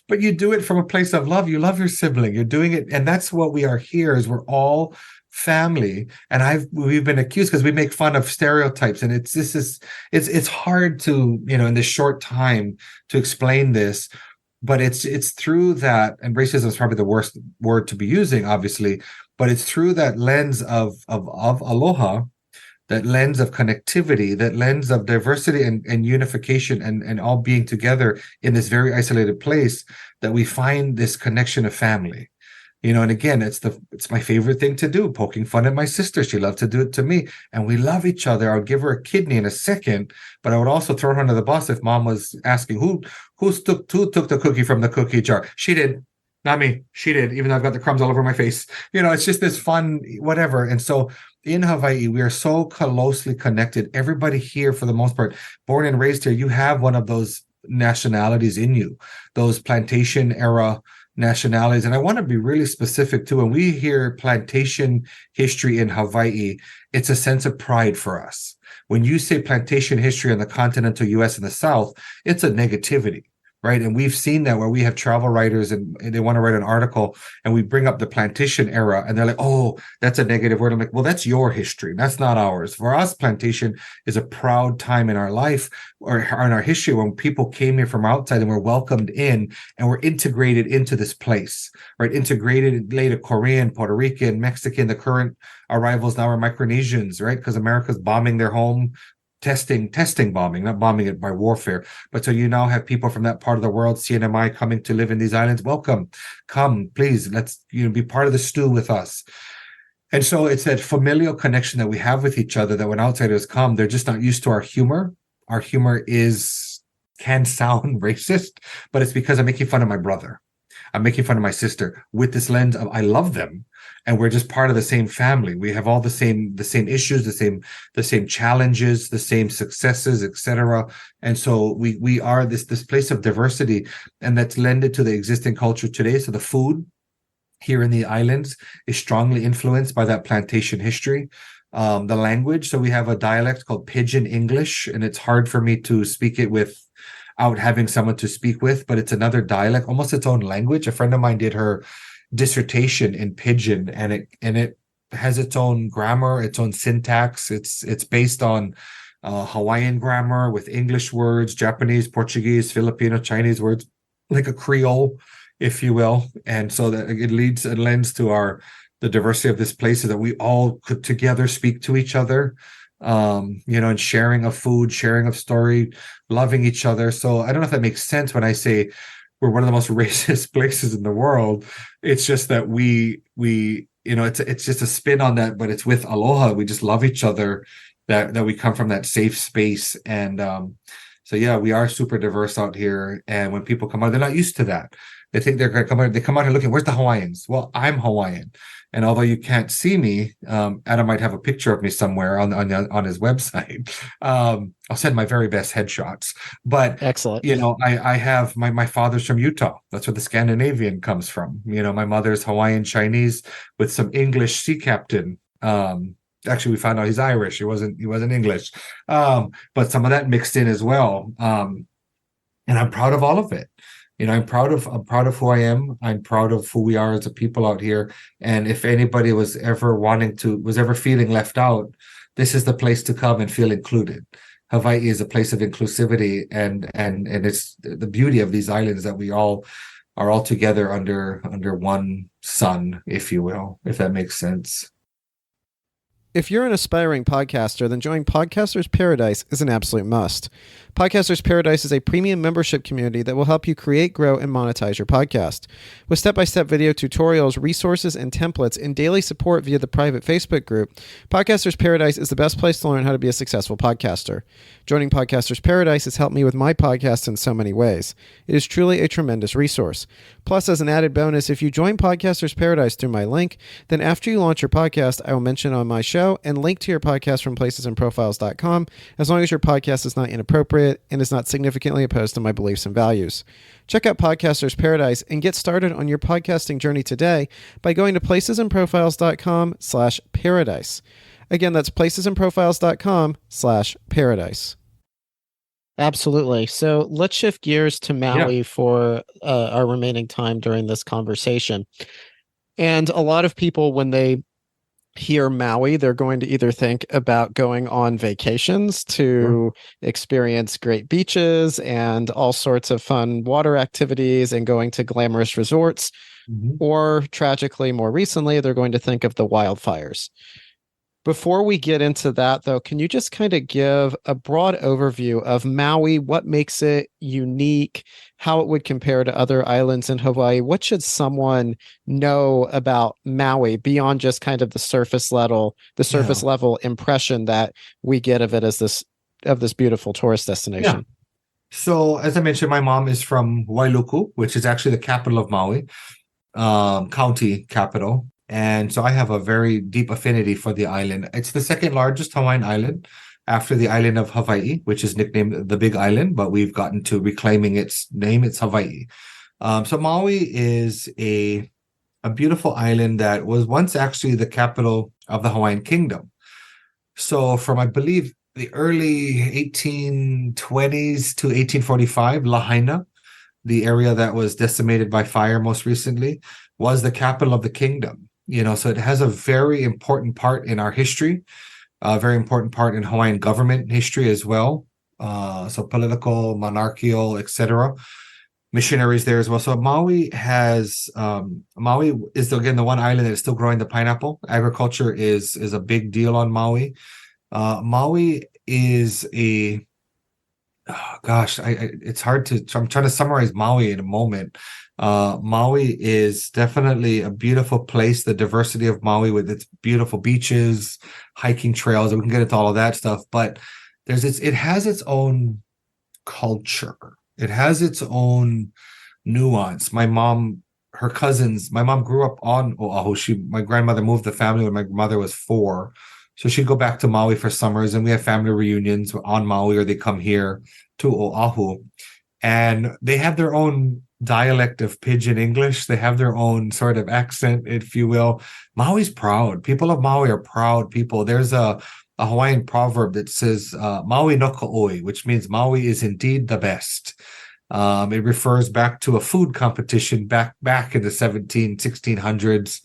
But you do it from a place of love. You love your sibling. You're doing it. And that's what we are here is we're all family. And we've been accused because we make fun of stereotypes. And it's hard to, in this short time to explain this. But it's through that, and racism is probably the worst word to be using, obviously, but it's through that lens of aloha, that lens of connectivity, that lens of diversity and unification and all being together in this very isolated place that we find this connection of family. And again, it's my favorite thing to do, poking fun at my sister. She loved to do it to me. And we love each other. I would give her a kidney in a second, but I would also throw her under the bus if mom was asking who took the cookie from the cookie jar. She did. Not me. She did, even though I've got the crumbs all over my face. It's just this fun, whatever. And so in Hawaii, we are so closely connected. Everybody here, for the most part, born and raised here, you have one of those nationalities in you, those plantation era nationalities. And I want to be really specific too. When we hear plantation history in Hawaii, it's a sense of pride for us. When you say plantation history in the continental US and the South, it's a negativity. Right. And we've seen that where we have travel writers and they want to write an article and we bring up the plantation era and they're like, oh, that's a negative word. I'm like, well, that's your history. That's not ours. For us, plantation is a proud time in our life or in our history when people came here from outside and were welcomed in and were integrated into this place, right? Integrated later Korean, Puerto Rican, Mexican, the current arrivals now are Micronesians, right? Because America's bombing their home. Testing bombing, not bombing it by warfare. But so you now have people from that part of the world, CNMI, coming to live in these islands. Welcome. Come, please. Let's be part of the stew with us. And so it's that familial connection that we have with each other that when outsiders come, they're just not used to our humor. Our humor can sound racist, but it's because I'm making fun of my brother. I'm making fun of my sister with this lens of I love them. And we're just part of the same family. We have all the same issues, the same challenges, the same successes, etc. And so we are this place of diversity, and that's lended to the existing culture today. So the food here in the islands is strongly influenced by that plantation history. The language, so we have a dialect called Pidgin English, and it's hard for me to speak it without having someone to speak with, but it's another dialect, almost its own language. A friend of mine did her dissertation in Pidgin, and it has its own grammar, its own syntax. It's based on Hawaiian grammar with English words, Japanese, Portuguese, Filipino, Chinese words, like a Creole, if you will. And so that it lends to the diversity of this place, so that we all could together speak to each other, and sharing of food, sharing of story, loving each other. So I don't know if that makes sense when I say we're one of the most racist places in the world. It's just that it's just a spin on that, but it's with aloha. We just love each other, that we come from that safe space. And so, yeah, we are super diverse out here. And when people come out, they're not used to that. They think they're going to come out. They come out here looking, where's the Hawaiians? Well, I'm Hawaiian. And although you can't see me, Adam might have a picture of me somewhere on his website. I'll send my very best headshots. But excellent. I have my father's from Utah. That's where the Scandinavian comes from. My mother's Hawaiian Chinese with some English sea captain. Actually, we found out he's Irish. He wasn't English. But some of that mixed in as well. And I'm proud of all of it. I'm proud of who I am. I'm proud of who we are as a people out here. And if anybody was ever feeling left out, this is the place to come and feel included. Hawaii is a place of inclusivity, and it's the beauty of these islands that we all are all together under one sun, if you will, if that makes sense. If you're an aspiring podcaster, then joining Podcasters Paradise is an absolute must. Podcasters Paradise is a premium membership community that will help you create, grow, and monetize your podcast. With step-by-step video tutorials, resources, and templates, and daily support via the private Facebook group, Podcasters Paradise is the best place to learn how to be a successful podcaster. Joining Podcasters Paradise has helped me with my podcast in so many ways. It is truly a tremendous resource. Plus, as an added bonus, if you join Podcasters Paradise through my link, then after you launch your podcast, I will mention on my show and link to your podcast from placesandprofiles.com, as long as your podcast is not inappropriate and is not significantly opposed to my beliefs and values. Check out Podcasters Paradise and get started on your podcasting journey today by going to placesandprofiles.com/paradise. Again, that's placesandprofiles.com/paradise. Absolutely. So let's shift gears to Yeah. Maui for our remaining time during this conversation. And a lot of people, when they hear Maui, they're going to either think about going on vacations Sure. to experience great beaches and all sorts of fun water activities and going to glamorous resorts, Mhm. or tragically, more recently, they're going to think of the wildfires. Before we get into that, though, can you just kind of give a broad overview of Maui, what makes it unique, how it would compare to other islands in Hawaii? What should someone know about Maui beyond just kind of the Yeah. surface level impression that we get of it as this beautiful tourist Yeah. destination? So as I mentioned, my mom is from Wailuku, which is actually the capital of Maui, county capital. And so I have a very deep affinity for the island. It's the second largest Hawaiian island after the island of Hawaii, which is nicknamed the Big Island, but we've gotten to reclaiming its name. It's Hawaii. So Maui is a beautiful island that was once actually the capital of the Hawaiian Kingdom. So from, I believe, the early 1820s to 1845, Lahaina, the area that was decimated by fire most recently, was the capital of the kingdom. So it has a very important part in our history, a very important part in Hawaiian government history as well. So political, monarchical, etc. Missionaries there as well. So Maui is again the one island that is still growing the pineapple. Agriculture is a big deal on Maui. Maui is a oh, gosh, it's hard to. I'm trying to summarize Maui in a moment. Maui is definitely a beautiful place. The diversity of Maui with its beautiful beaches, hiking trails. We can get into all of that stuff, but it has its own culture. It has its own nuance. My mom grew up on Oahu. My grandmother moved the family when my mother was 4. So she'd go back to Maui for summers, and we have family reunions on Maui, or they come here to Oahu. And they have their own dialect of pidgin English. They have their own sort of accent, if you will. Maui's proud. People of Maui are proud people. There's a Hawaiian proverb that says, Maui no ka'oi, which means Maui is indeed the best. It refers back to a food competition back in the 1600s,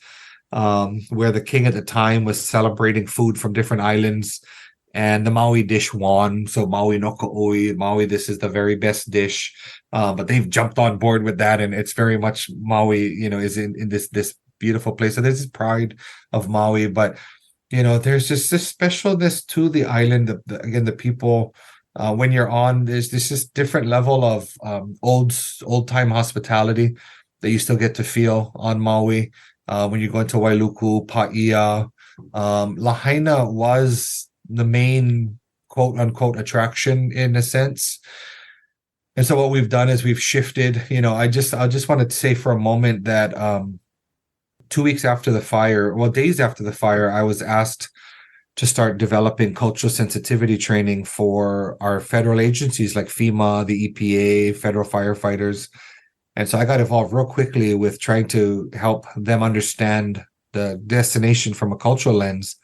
where the king at the time was celebrating food from different islands, and the Maui dish won. So Maui no ka'oi, Maui, this is the very best dish. But they've jumped on board with that, and it's very much Maui, is in this beautiful place. So there's this pride of Maui, but there's just this specialness to the island. Again, the people, when you're on, there's this just different level of old time hospitality that you still get to feel on Maui. When you go into Wailuku, Paia, Lahaina was the main quote unquote attraction in a sense. And so what we've done is we've shifted. I just want to say for a moment that 2 weeks after the fire, days after the fire, I was asked to start developing cultural sensitivity training for our federal agencies like FEMA, the EPA, federal firefighters. And so I got involved real quickly with trying to help them understand the destination from a cultural lens.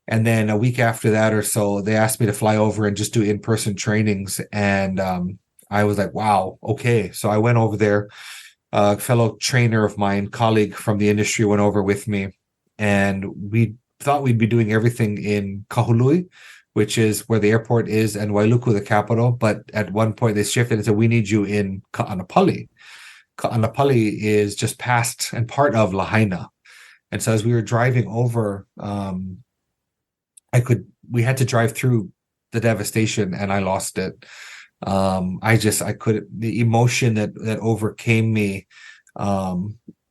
And then a week after that or so, they asked me to fly over and just do in-person trainings. And I was like, wow, okay. So I went over there. A fellow trainer of mine, colleague from the industry, went over with me, and we thought we'd be doing everything in Kahului, which is where the airport is, and Wailuku, the capital. But at one point they shifted and said, we need you in Ka'anapali. Ka'anapali is just past and part of Lahaina. And so as we were driving over, we had to drive through the devastation, and I lost it. I couldn't, the emotion that overcame me.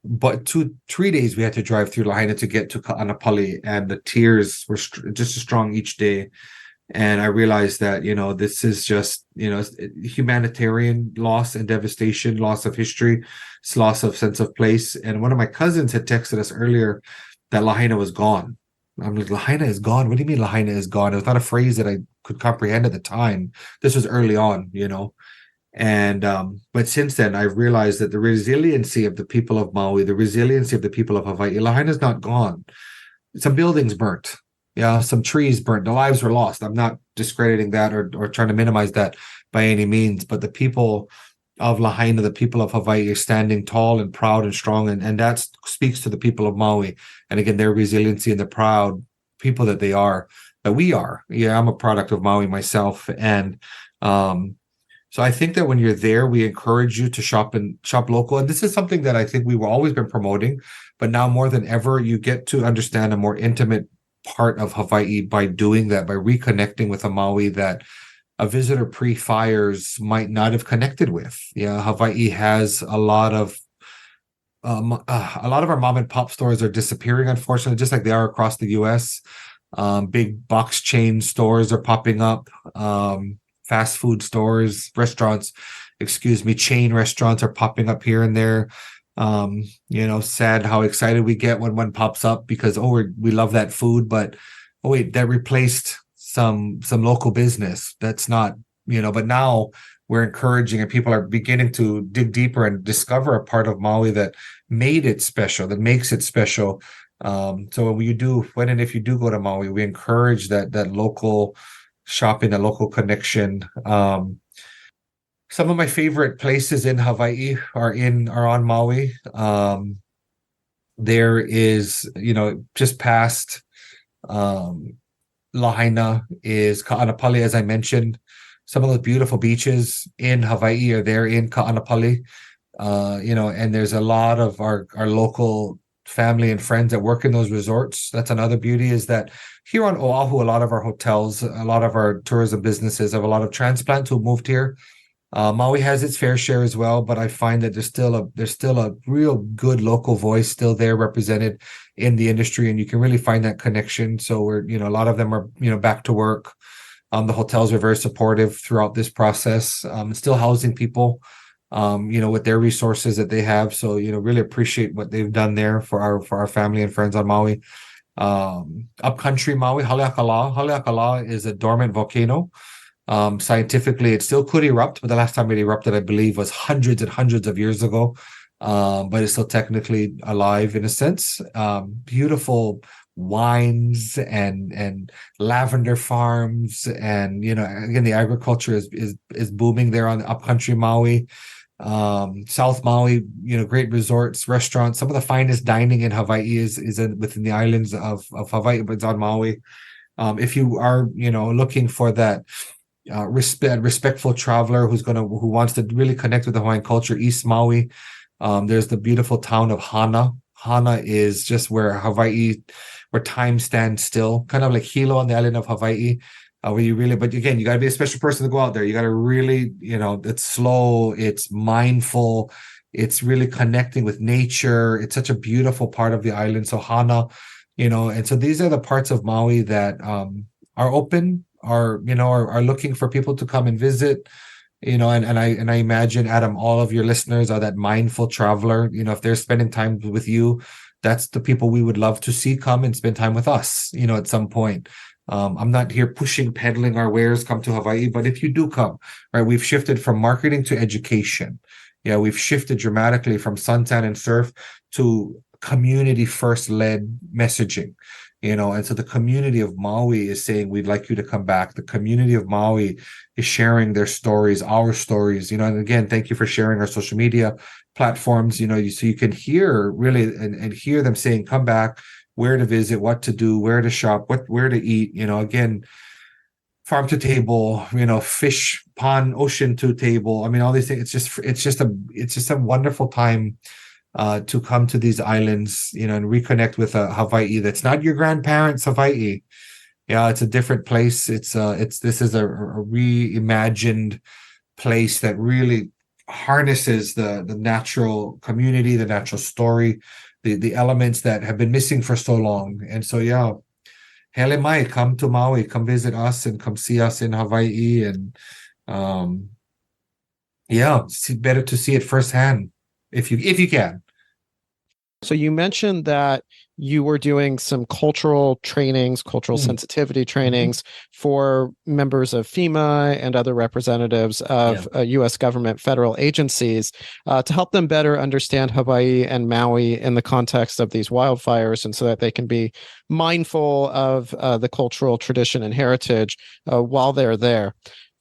But 3 days we had to drive through Lahaina to get to Ka'anapali, and the tears were just as strong each day. And I realized that, this is just, humanitarian loss and devastation, loss of history, loss of sense of place. And one of my cousins had texted us earlier that Lahaina was gone. I'm like, Lahaina is gone? What do you mean Lahaina is gone? It was not a phrase that I could comprehend at the time. This was early on, And but since then, I've realized that the resiliency of the people of Maui, the resiliency of the people of Hawaii, Lahaina is not gone. Some buildings burnt. Yeah, some trees burnt. The lives were lost. I'm not discrediting that or trying to minimize that by any means. But the people of Lahaina, the people of Hawaii, are standing tall and proud and strong, and that speaks to the people of Maui. And again, their resiliency and the proud people that they are, that we are. Yeah, I'm a product of Maui myself, and so I think that when you're there, we encourage you to shop local. And this is something that I think we've always been promoting, but now more than ever, you get to understand a more intimate part of Hawaii by doing that, by reconnecting with a Maui that a visitor pre-fires might not have connected with. Yeah, Hawaii has a lot of our mom and pop stores are disappearing, unfortunately, just like they are across the U.S. Big box chain stores are popping up. Fast food stores, restaurants, chain restaurants are popping up here and there. Sad how excited we get when one pops up because, we love that food, but oh wait, that replaced some local business. That's not, but now we're encouraging and people are beginning to dig deeper and discover a part of Maui that made it special, that makes it special. So when and if you do go to Maui, we encourage that local shopping, a local connection. Some of my favorite places in Hawaii are on Maui. There is, just past Lahaina is Ka'anapali, as I mentioned. Some of the beautiful beaches in Hawaii are there in Ka'anapali. And there's a lot of our local family and friends that work in those resorts. That's another beauty, is that here on Oahu, a lot of our hotels, a lot of our tourism businesses have a lot of transplants who moved here. Maui has its fair share as well, but I find that there's still a real good local voice still there represented in the industry, and you can really find that connection. So a lot of them are, back to work. The hotels are very supportive throughout this process, still housing people, with their resources that they have. So, really appreciate what they've done there for our family and friends on Maui. Upcountry Maui, Haleakala. Haleakala is a dormant volcano. Scientifically, it still could erupt, but the last time it erupted, I believe, was hundreds and hundreds of years ago. But it's still technically alive in a sense. Beautiful wines and lavender farms, and again, the agriculture is booming there on upcountry Maui. South Maui, great resorts, restaurants. Some of the finest dining in Hawaii is within the islands of Hawaii, but it's on Maui. If you are looking for that respectful traveler who wants to really connect with the Hawaiian culture, East Maui, there's the beautiful town of Hana. Hana is just where time stands still, kind of like Hilo on the island of Hawaii, but again, you got to be a special person to go out there. You got to really, it's slow, it's mindful, it's really connecting with nature. It's such a beautiful part of the island. So Hana, and so these are the parts of Maui that are open, are looking for people to come and visit. And I imagine, Adam, all of your listeners are that mindful traveler. If they're spending time with you, that's the people we would love to see come and spend time with us, at some point. I'm not here peddling our wares, come to Hawaii, but if you do come, right, we've shifted from marketing to education. Yeah, we've shifted dramatically from suntan and surf to community first led messaging. And so the community of Maui is saying, we'd like you to come back. The community of Maui is sharing their stories, our stories, and again, thank you for sharing our social media platforms, so you can hear really and hear them saying, come back, where to visit, what to do, where to shop, where to eat, again, farm to table, fish pond, ocean to table. I mean, all these things, it's just a wonderful time to come to these islands, and reconnect with a Hawaii that's not your grandparents' Hawaii. Yeah, it's a different place. This is a reimagined place that really harnesses the natural community, the natural story, the elements that have been missing for so long. And so, yeah, hele mai, come to Maui, come visit us and come see us in Hawaii. And better to see it firsthand if you can. So you mentioned that you were doing some cultural trainings, cultural Mm. sensitivity trainings for members of FEMA and other representatives of U.S. government federal agencies to help them better understand Hawaii and Maui in the context of these wildfires, and so that they can be mindful of the cultural tradition and heritage while they're there.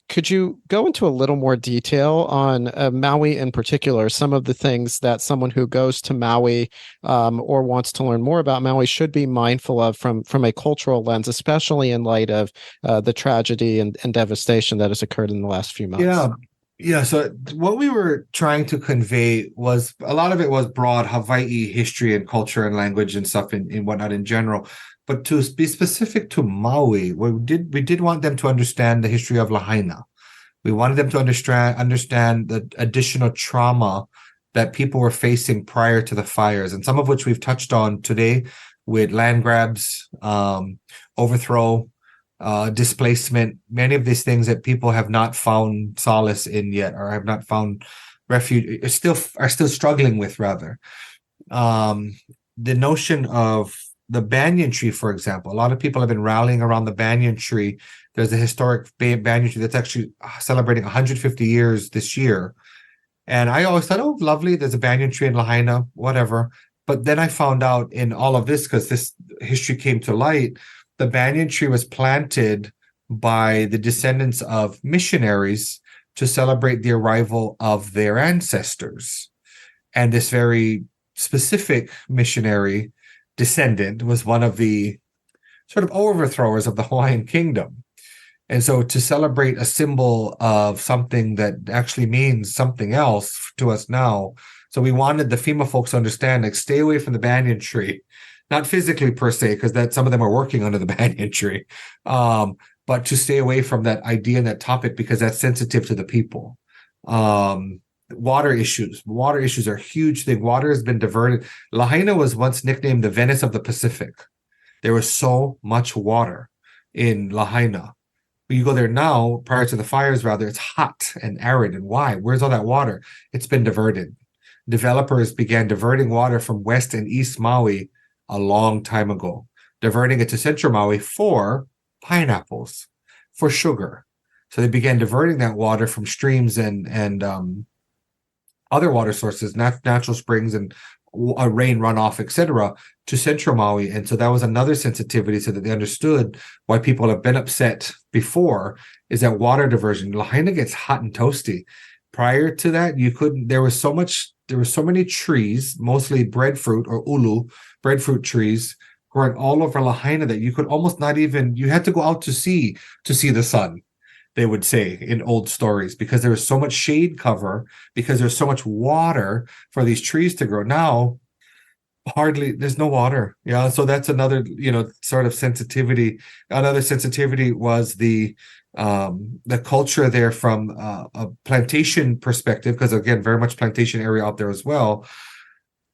Could you go into a little more detail on Maui in particular, some of the things that someone who goes to Maui or wants to learn more about Maui should be mindful of from a cultural lens, especially in light of the tragedy and devastation that has occurred in the last few months? Yeah. So what we were trying to convey was a lot of it was broad Hawaii history and culture and language and stuff and whatnot in general. But to be specific to Maui, we did want them to understand the history of Lahaina. We wanted them to understand the additional trauma that people were facing prior to the fires, and some of which we've touched on today with land grabs, overthrow, displacement, many of these things that people have not found solace in yet, or have not found refuge, are still struggling with, rather. The notion of the banyan tree, for example, a lot of people have been rallying around the banyan tree. There's a historic banyan tree that's actually celebrating 150 years this year. And I always thought, oh, lovely, there's a banyan tree in Lahaina, whatever. But then I found out in all of this, because this history came to light, the banyan tree was planted by the descendants of missionaries to celebrate the arrival of their ancestors. And this very specific missionary descendant was one of the sort of overthrowers of the Hawaiian kingdom. And so to celebrate a symbol of something that actually means something else to us now. So we wanted the FEMA folks to understand, like, stay away from the banyan tree, not physically per se, because that some of them are working under the banyan tree, but to stay away from that idea and that topic because that's sensitive to the people. Water issues are a huge thing. Water has been diverted. Lahaina was once nicknamed the Venice of the Pacific. There was so much water in Lahaina. When you go there now, prior to the fires, rather, it's hot and arid. And why? Where's all that water? It's been diverted. Developers began diverting water from West and East Maui a long time ago, diverting it to Central Maui for pineapples, for sugar. So they began diverting that water from streams and other water sources, natural springs and rain runoff, etc., to Central Maui. And so that was another sensitivity, so that they understood why people have been upset before, is that water diversion. Lahaina gets hot and toasty. Prior to that, there were so many trees, mostly breadfruit or ulu, breadfruit trees, growing all over Lahaina that you could almost not even, you had to go out to see the sun, they would say in old stories, because there was so much shade cover, because there's so much water for these trees to grow. Now, there's no water. Yeah. So that's another, sort of sensitivity. Another sensitivity was the culture there from a plantation perspective, because again, very much plantation area out there as well.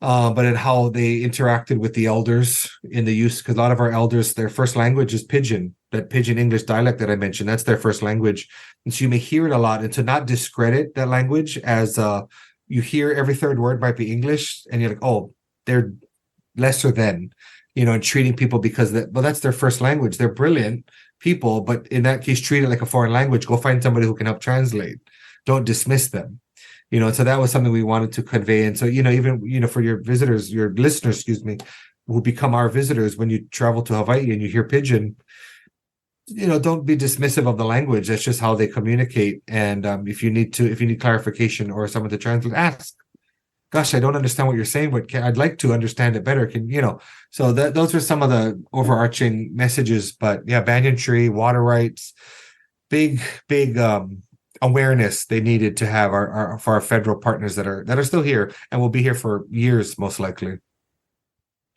But in how they interacted with the elders in the use, because a lot of our elders, their first language is Pidgin, that Pidgin English dialect that I mentioned, that's their first language. And so you may hear it a lot, and to not discredit that language as you hear every third word might be English, and you're like, oh, they're lesser than, and treating people because that's their first language. They're brilliant people, but in that case, treat it like a foreign language. Go find somebody who can help translate. Don't dismiss them. So that was something we wanted to convey. And so, even, for your visitors, your listeners, who become our visitors, when you travel to Hawaii and you hear Pidgin, don't be dismissive of the language. That's just how they communicate. And if you need clarification or someone to translate, ask. Gosh, I don't understand what you're saying, but I'd like to understand it better. So those are some of the overarching messages. But yeah, banyan tree, water rights, big awareness they needed to have for our federal partners that are still here and will be here for years, most likely.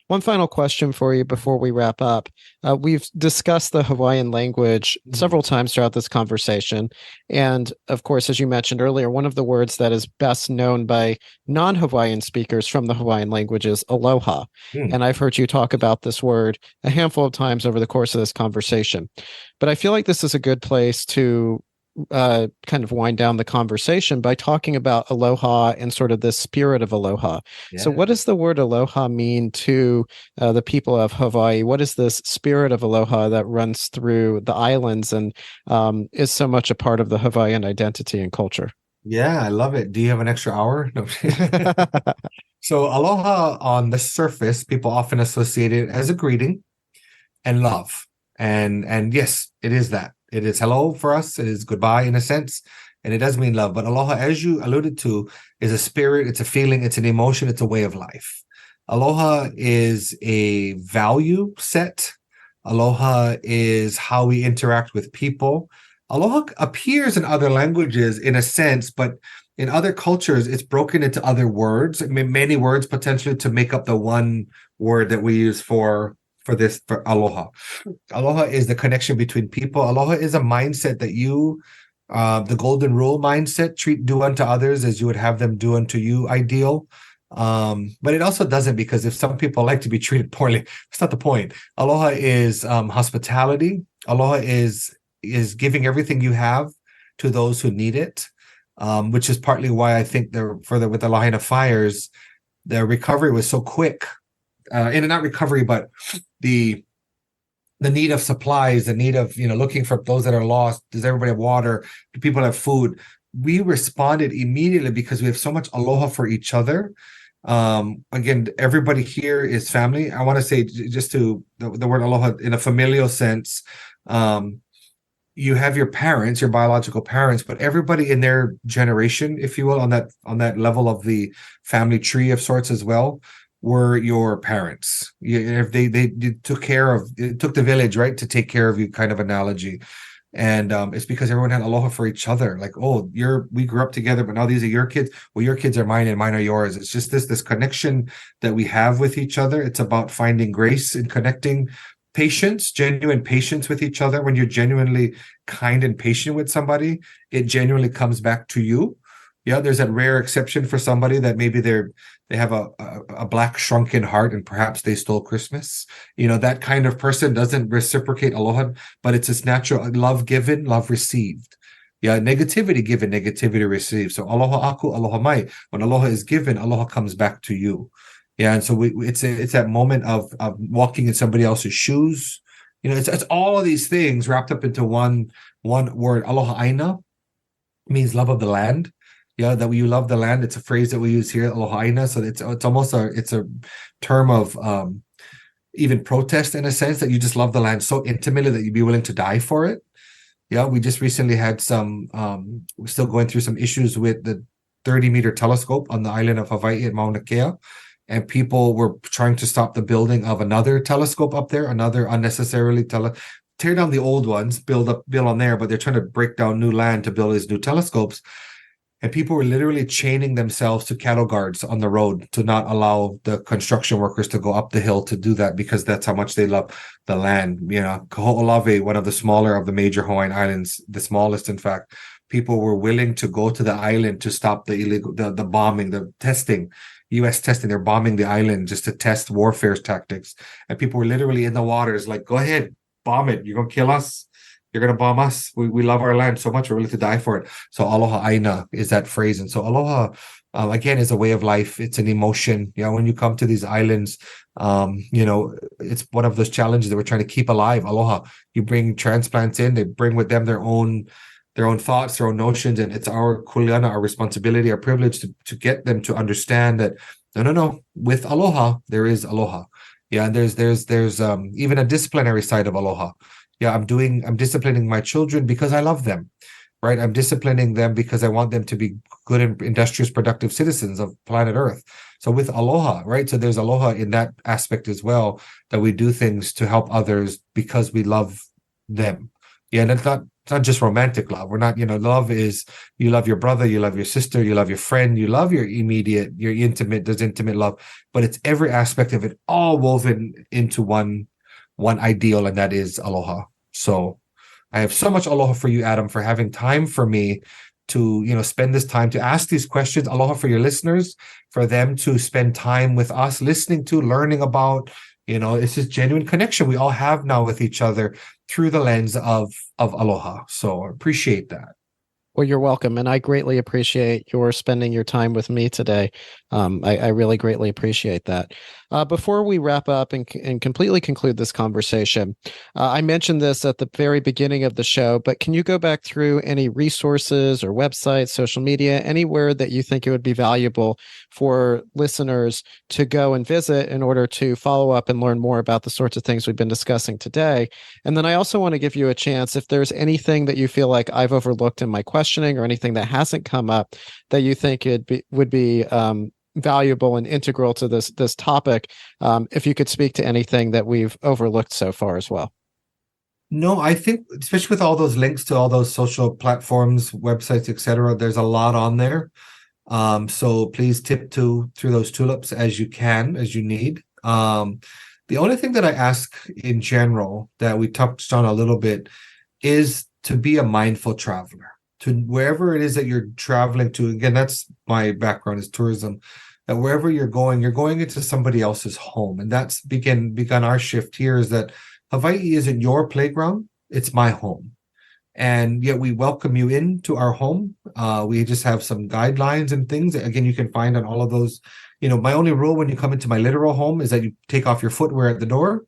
One final question for you before we wrap up. We've discussed the Hawaiian language several times throughout this conversation. And of course, as you mentioned earlier, one of the words that is best known by non-Hawaiian speakers from the Hawaiian language is aloha. And I've heard you talk about this word a handful of times over the course of this conversation. But I feel like this is a good place to kind of wind down the conversation by talking about aloha and sort of the spirit of aloha. So, what does the word aloha mean to the people of Hawaii? What is this spirit of aloha that runs through the islands and is so much a part of the Hawaiian identity and culture? Yeah, I love it. Do you have an extra hour? No. So aloha on the surface, people often associate it as a greeting and love. And yes, it is that. It is hello for us. It is goodbye in a sense. And it does mean love. But aloha, as you alluded to, is a spirit, it's a feeling, it's an emotion, it's a way of life. Aloha is a value set. Aloha is how we interact with people. Aloha appears in other languages in a sense, but in other cultures, it's broken into other words, many words potentially to make up the one word that we use for aloha. Aloha is the connection between people. Aloha is a mindset that you, the golden rule mindset, do unto others as you would have them do unto you, ideal. But it also doesn't, because if some people like to be treated poorly, that's not the point. Aloha is hospitality. Aloha is giving everything you have to those who need it. Which is partly why I think with the Lahaina fires, the recovery was so quick. And not recovery, but the need of supplies, the need of looking for those that are lost. Does everybody have water? Do people have food? We responded immediately because we have so much aloha for each other. Again, everybody here is family. I want to say just to the word aloha in a familial sense. You have your parents, your biological parents, but everybody in their generation, if you will, on that level of the family tree of sorts as well, were your parents. If they took care of, it took the village, right, to take care of you, kind of analogy. And it's because everyone had aloha for each other. Like, oh, we grew up together, but now these are your kids. Well, your kids are mine and mine are yours. It's just this connection that we have with each other. It's about finding grace and connecting. Patience, genuine patience with each other. When you're genuinely kind and patient with somebody, it genuinely comes back to you. Yeah, there's that rare exception for somebody that maybe they have a black shrunken heart and perhaps they stole Christmas. That kind of person doesn't reciprocate aloha, but it's this natural love given, love received. Yeah, negativity given, negativity received. So aloha aku, aloha mai. When aloha is given, aloha comes back to you. Yeah, and so it's that moment of walking in somebody else's shoes. It's all of these things wrapped up into one word. Aloha aina means love of the land. Yeah, that you love the land. It's a phrase that we use here, aloha aina. So it's almost a term of even protest in a sense, that you just love the land so intimately that you'd be willing to die for it. Yeah, we just recently had we're still going through some issues with the 30-meter telescope on the island of Hawaii at Mauna Kea. And people were trying to stop the building of another telescope up there, another unnecessarily tear down the old ones, build on there, but they're trying to break down new land to build these new telescopes. And people were literally chaining themselves to cattle guards on the road to not allow the construction workers to go up the hill to do that, because that's how much they love the land. Kaho'olawe, one of the smaller of the major Hawaiian islands, the smallest, in fact, people were willing to go to the island to stop the bombing, the testing. U.S. testing, they're bombing the island just to test warfare tactics. And people were literally in the waters like, go ahead, bomb it. You're going to kill us. You're going to bomb us. We love our land so much. We're willing to die for it. So aloha aina is that phrase. And so aloha, again, is a way of life. It's an emotion. When you come to these islands, it's one of those challenges that we're trying to keep alive. Aloha, you bring transplants in, they bring with them their own thoughts, their own notions, and it's our kuleana, our responsibility, our privilege to get them to understand that no, with aloha there is aloha. Yeah, and there's even a disciplinary side of aloha. Yeah, I'm disciplining my children because I love them, right? I'm disciplining them because I want them to be good and industrious, productive citizens of planet Earth. So with aloha, right? So there's aloha in that aspect as well, that we do things to help others because we love them. Yeah, and it's not just romantic love. We're not, love is you love your brother, you love your sister, you love your friend, you love your immediate, your intimate, there's intimate love, but it's every aspect of it all woven into one ideal, and that is aloha. So I have so much aloha for you, Adam, for having time for me to, spend this time to ask these questions. Aloha for your listeners, for them to spend time with us, listening to, learning about, it's this genuine connection we all have now with each other through the lens of aloha. So I appreciate that. Well, you're welcome. And I greatly appreciate your spending your time with me today. I really greatly appreciate that. Before we wrap up and completely conclude this conversation, I mentioned this at the very beginning of the show, but can you go back through any resources or websites, social media, anywhere that you think it would be valuable for listeners to go and visit in order to follow up and learn more about the sorts of things we've been discussing today? And then I also want to give you a chance, if there's anything that you feel like I've overlooked in my questioning or anything that hasn't come up that you think would be valuable and integral to this topic, if you could speak to anything that we've overlooked so far as well. No, I think especially with all those links to all those social platforms, websites, etc., there's a lot on there. So please tiptoe through those tulips as you can, as you need. The only thing that I ask in general that we touched on a little bit is to be a mindful traveler. To wherever it is that you're traveling to, again, that's my background is tourism, that wherever you're going into somebody else's home. And that's begun our shift here, is that Hawaii isn't your playground, it's my home. And yet we welcome you into our home. We just have some guidelines and things that, again, you can find on all of those. My only rule when you come into my literal home is that you take off your footwear at the door.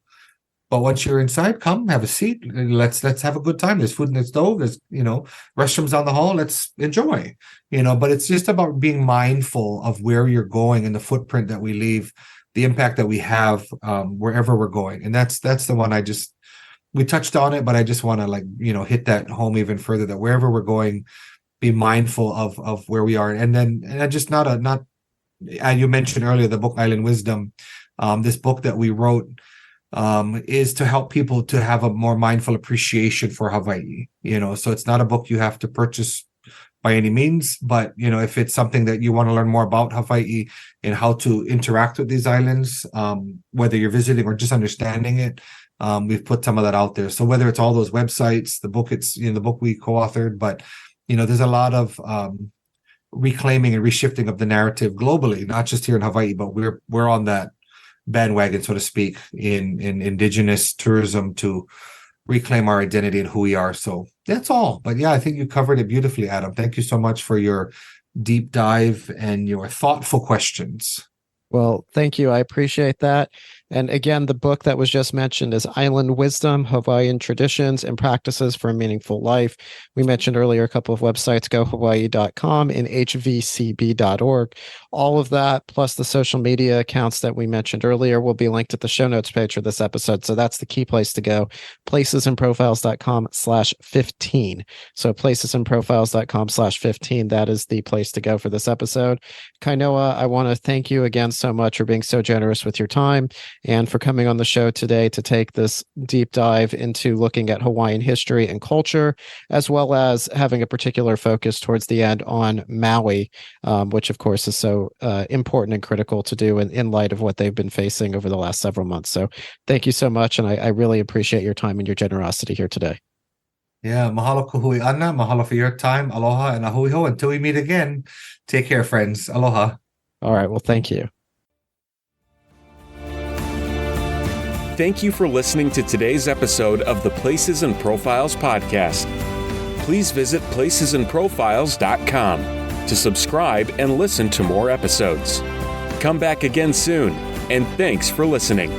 But once you're inside, come have a seat. Let's have a good time. There's food in the stove. There's restrooms down the hall. Let's enjoy. But it's just about being mindful of where you're going and the footprint that we leave, the impact that we have wherever we're going. And that's the one we touched on it, but I just want to hit that home even further, that wherever we're going, be mindful of where we are. And just not you mentioned earlier the book Island Wisdom. This book that we wrote is to help people to have a more mindful appreciation for Hawaii. So it's not a book you have to purchase by any means, but if it's something that you want to learn more about Hawaii and how to interact with these islands, whether you're visiting or just understanding it, we've put some of that out there. So whether it's all those websites, the book, it's the book we co-authored, but there's a lot of reclaiming and reshifting of the narrative globally, not just here in Hawaii, but we're on that bandwagon, so to speak, in indigenous tourism to reclaim our identity and who we are. So that's all. But yeah, I think you covered it beautifully, Adam. Thank you so much for your deep dive and your thoughtful questions. Well, thank you. I appreciate that. And again, the book that was just mentioned is Island Wisdom, Hawaiian Traditions and Practices for a Meaningful Life. We mentioned earlier a couple of websites, gohawaii.com and hvcb.org. All of that, plus the social media accounts that we mentioned earlier, will be linked at the show notes page for this episode. So that's the key place to go, placesandprofiles.com/15. So placesandprofiles.com/15, that is the place to go for this episode. Kainoa, I want to thank you again so much for being so generous with your time and for coming on the show today to take this deep dive into looking at Hawaiian history and culture, as well as having a particular focus towards the end on Maui, which of course is so important and critical to do in light of what they've been facing over the last several months. So thank you so much. And I really appreciate your time and your generosity here today. Yeah, mahalo kuhui ana, mahalo for your time, aloha, and ahui ho. Until we meet again, take care, friends. Aloha. All right, well, thank you. Thank you for listening to today's episode of the Places and Profiles podcast. Please visit placesandprofiles.com to subscribe and listen to more episodes. Come back again soon, and thanks for listening.